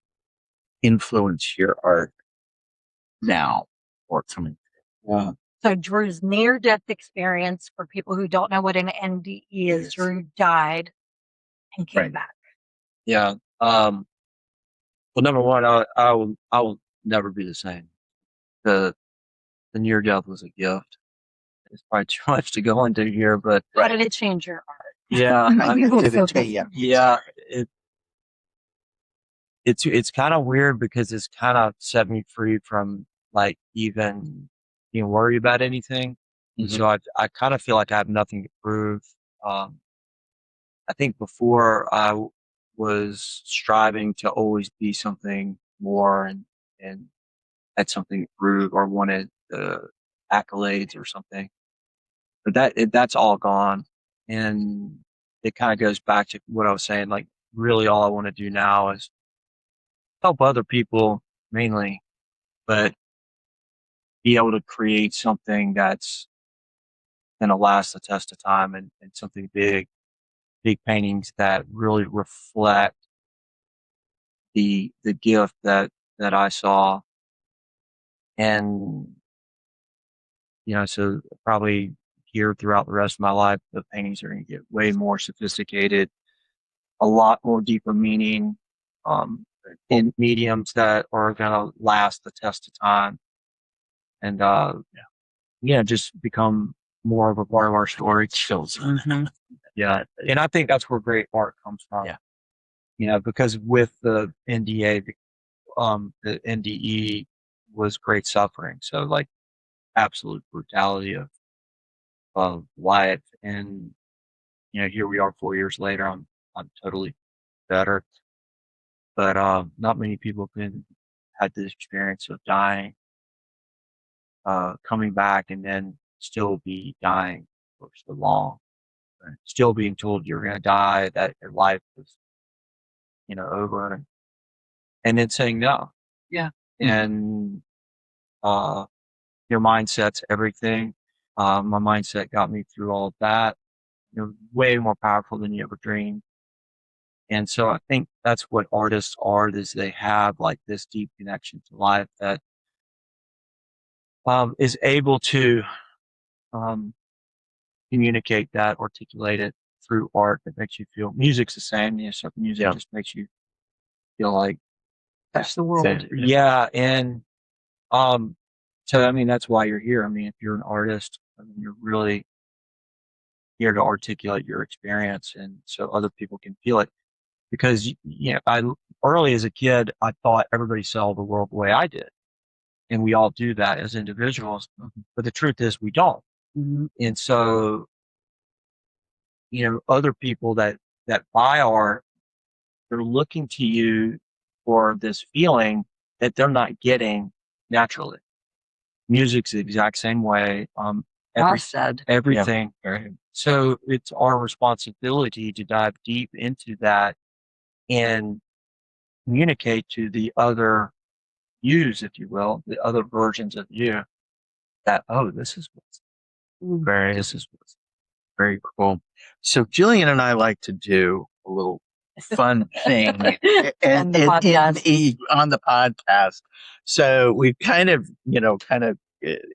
influence your art now or coming? Yeah. So Drew's near-death experience, for people who don't know what an NDE is, Drew died and came back. Yeah. Well, number one, I will never be the same. The near death was a gift. It's probably too much to go into here, but how did it change your art? Yeah, Yeah. It's kind of weird because it's kind of set me free from like even being worried about anything. Mm-hmm. So I kind of feel like I have nothing to prove. I think before I was striving to always be something more and had something to prove or wanted accolades or something. But that's all gone. And it kind of goes back to what I was saying. Like really all I want to do now is help other people mainly, but be able to create something that's going to last the test of time and something big. big paintings that really reflect the gift that I saw. And, so probably here throughout the rest of my life, the paintings are going to get way more sophisticated, a lot more deeper meaning, in mediums that are going to last the test of time. And, just become more of a part of our story. Mm-hmm. Yeah. And I think that's where great art comes from. Yeah. Because with the NDA, the NDE was great suffering. So like absolute brutality of life. And, here we are 4 years later. I'm totally better, but, not many people can had the experience of dying, coming back and then still be dying for so long, right? Still being told you're going to die, that your life is, over, and then saying no. Yeah. And, your mindset's everything. My mindset got me through all of that. Way more powerful than you ever dreamed. And so I think that's what artists are, is they have like this deep connection to life that, is able to, communicate that, articulate it through art that makes you feel. Music's the same. So music just makes you feel like That's the world. Yeah. And, so, I mean, that's why you're here. I mean, if you're an artist, I mean, you're really here to articulate your experience and so other people can feel it. Because, early as a kid, I thought everybody saw the world the way I did. And we all do that as individuals. But the truth is we don't. Mhm. And so, other people that buy art, they're looking to you for this feeling that they're not getting naturally. Music's the exact same way. Well said. Everything. So it's our responsibility to dive deep into that and communicate to the other yous, if you will, the other versions of you, that, oh, this is what's Very cool. So Jillian and I like to do a little fun thing On the podcast. on the podcast. So we've kind of,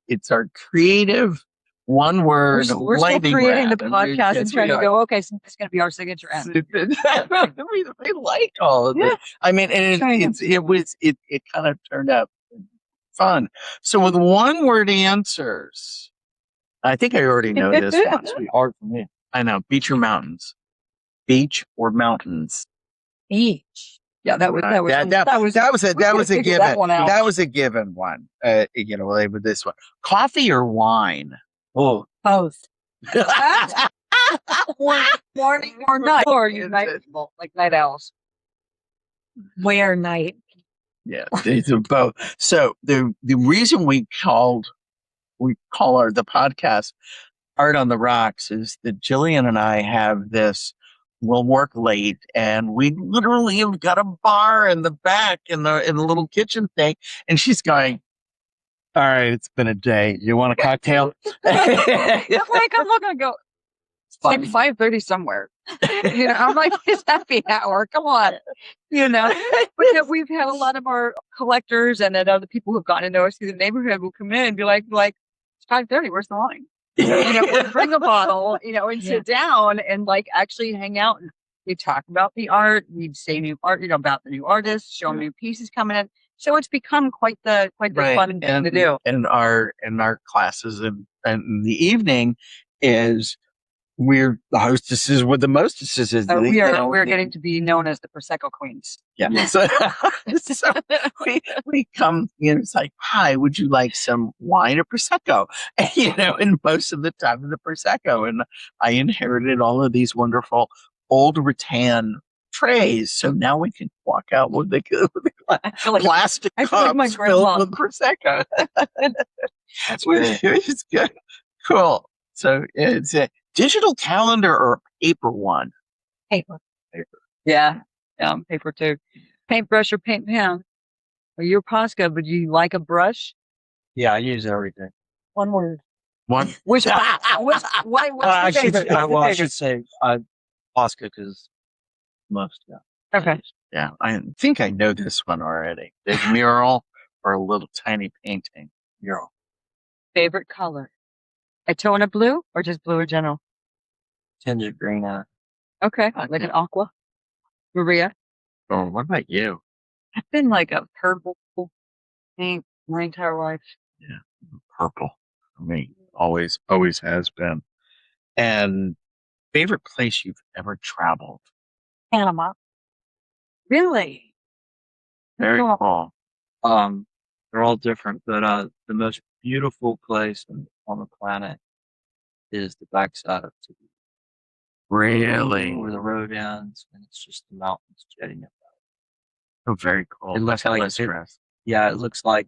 it's our creative one word. We're still lightning creating the round. podcast and Yes, trying we to are. go, okay, so it's going to be our signature end. we like all of it. I mean, and it kind of turned out fun. So with one word answers, I think I already know this one. It's really hard for me. I know. Beach or mountains? Beach or mountains? Beach. Yeah, that was That was a figure given. that one out. That was a given one. With this one, coffee or wine? Oh, Both. morning or night, or you night people, like night owls. Where night? Yeah, these are both. So the reason we call the podcast Art on the Rocks is that Jillian and I have this. We'll work late, and we literally have got a bar in the back in the little kitchen thing, and she's going, "All right, it's been a day. You want a cocktail?" I'm looking to go. It's like 5:30 somewhere. I'm like, it's happy hour. Come on. But we've had a lot of our collectors and then other people who've gotten to know us through the neighborhood will come in and be like, it's 5:30. Where's the line? Bring a bottle, and sit down and like actually hang out. And we talk about the art. We say new art, about the new artists, show new pieces coming in. So it's become quite the fun thing to do. And our classes and in the evening is we're the hostesses with the mostesses. We're getting to be known as the Prosecco Queens. Yeah. So we come, it's like, hi, would you like some wine or Prosecco? And most of the time the Prosecco. And I inherited all of these wonderful old rattan trays. So now we can walk out with the plastic cups filled with Prosecco. That's great. It's good. Cool. So it's a digital calendar or paper one? Paper. Yeah, paper too. Paintbrush or paint pen? Well, you're Posca, but you like a brush? Yeah, I use everything. One word. One. What's your favorite? I should say, Posca because most, yeah. Okay. Yeah, I think I know this one already. Big mural or a little tiny painting mural. Favorite color? A tone of blue or just blue in general? Tinge of green. Okay. Like an aqua. Maria? Oh, what about you? I've been like a purple pink my entire life. Yeah, purple. I mean, always has been. And favorite place you've ever traveled? Panama. Really? Very Cool. cool. They're all different, but the most beautiful place on the planet is the backside of Tahiti, Really? where the road ends, and it's just the mountains jetting up. Oh, very cool. It looks Bucket like list for us. Yeah, it looks like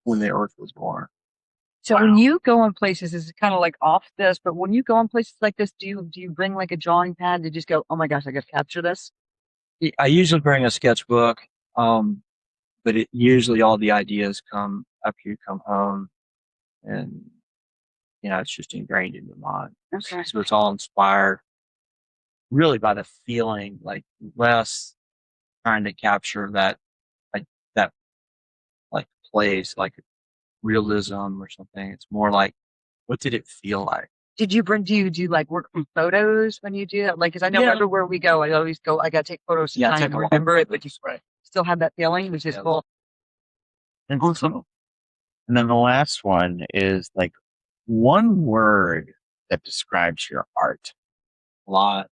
when the Earth was born. So when you go on places, this is kind of like off this, but when you go on places like this, do you bring like a drawing pad to just go, oh my gosh, I got to capture this? I usually bring a sketchbook, but usually all the ideas come after you come home, and it's just ingrained in your mind. Okay. So it's all inspired really by the feeling, like less trying to capture that like place, like realism or something. It's more like, what did it feel like? Do you like work from photos when you do that? Like, cause I know Yeah. everywhere we go, I always go, I got to take photos to Yeah, try take and a lot of remember it, but you photos, right. still have that feeling, which is Yeah. cool. Awesome. And then the last one is like one word that describes your art. A lot.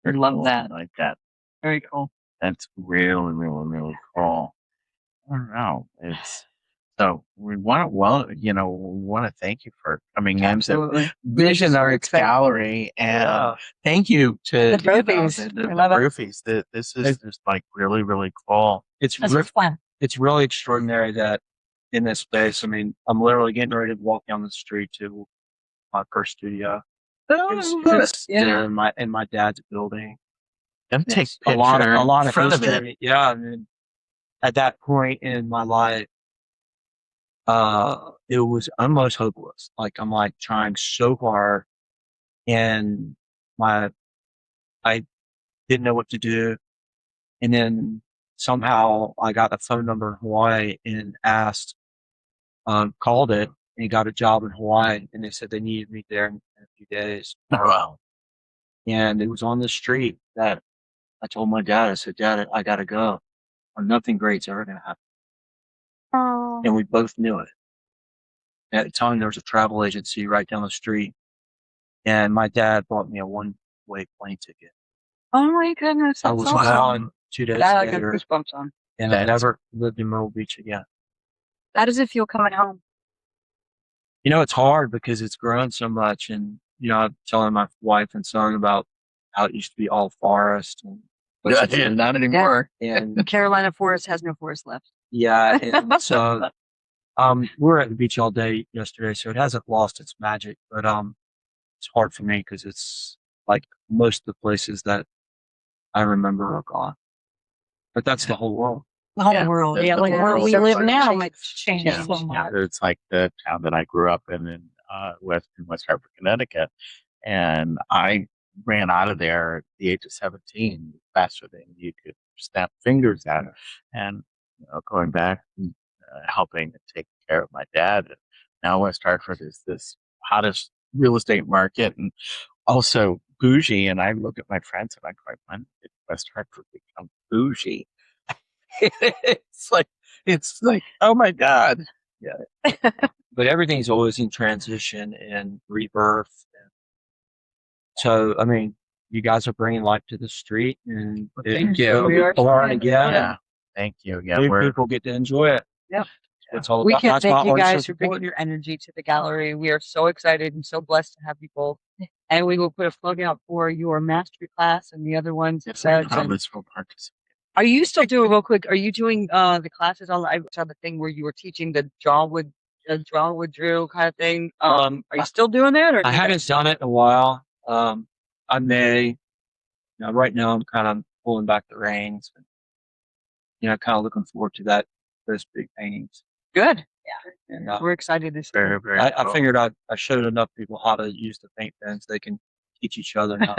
I love that. I like that. Very cool. That's really, really, really cool. I don't know. It's so we want to thank you for coming into Absolutely. Vision Super Arts excited. Gallery, and thank you to The Brophies. the I love it. Brophies. This is just like really, really cool. It's This was fun. it's really extraordinary that in this space, I mean, I'm literally getting ready to walk down the street to my first studio. It's Yeah. in my dad's building. And take It's a lot in of front of it. history. Yeah, I mean, at that point in my life, it was almost hopeless. Like I'm like trying so hard, and I didn't know what to do, and then somehow I got a phone number in Hawaii and called it and got a job in Hawaii, and they said they needed me there in a few days. Wow. And it was on the street that I told my dad, I said, Dad, I gotta go, or nothing great's ever gonna happen. Oh. And we both knew it. At the time, there was a travel agency right down the street, and my dad bought me a one-way plane ticket. Oh my goodness. I That's was awesome. gone 2 days That I got later, goosebumps on. and I That's- never lived in Myrtle Beach again. How does it feel coming home? It's hard because it's grown so much, and I'm telling my wife and son about how it used to be all forest, and not anymore. and Carolina forest has no forest left. yeah, and so we were at the beach all day yesterday, so it hasn't lost its magic, but it's hard for me because it's like most of the places that I remember are gone. But that's the whole world. The whole Yeah, world. the- Yeah, the like where world. we So live much now, change. it's changed Yeah, so much. it's like the town that I grew up in West Hartford, Connecticut, and I ran out of there at the age of 17 faster than you could snap fingers at. And going back and helping to take care of my dad. And now West Hartford is this hottest real estate market, and also bougie. And I look at my friends and I'm like, when did West Hartford become bougie? it's like, oh my God. But everything's always in transition and rebirth. So, I mean, you guys are bringing life to the street, and Thank it'll you. be born again. Yeah. Thank you. Yeah. New people get to enjoy it. Yeah. It's all We about. can't That's thank why you artists guys are for bringing important. your energy to the gallery. We are so excited and so blessed to have you both. And we will put a plug out for your mastery class and the other ones. Yes, that- I promise we'll participate. Are you still doing real quick? Are you doing the classes on? I saw the thing where you were teaching the draw with Drew kind of thing. Are you still doing that? Or I haven't done it in a while. I may. Right now I'm kind of pulling back the reins. And, kind of looking forward to those big paintings. Good. And We're excited to see. Very, very I cool. figured I showed enough people how to use the paint pens. They can teach each other how.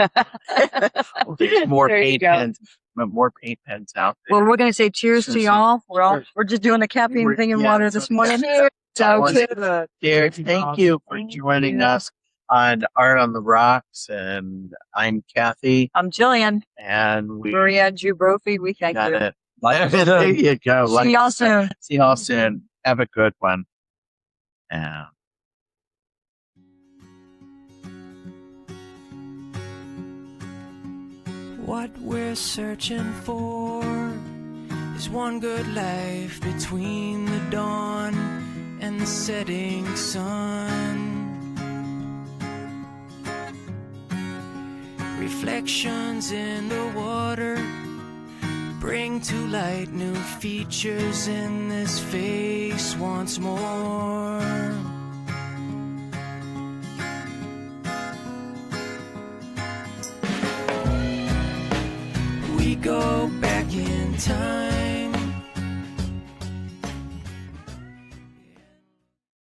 Well, there's more There you paint go. pens, more paint pens out there. Well, we're going to say cheers to y'all. We're just doing the caffeine thing and water this morning. So, Cheers. Thank you for joining us on Art on the Rocks. And I'm Kathy. I'm Jillian. And we Maria and Drew Brophy. We thank got you. it. There you go. See y'all soon. See y'all soon. Have a good one. Yeah. What we're searching for is one good life between the dawn and the setting sun. Reflections in the water bring to light new features in this face once more. We go back in time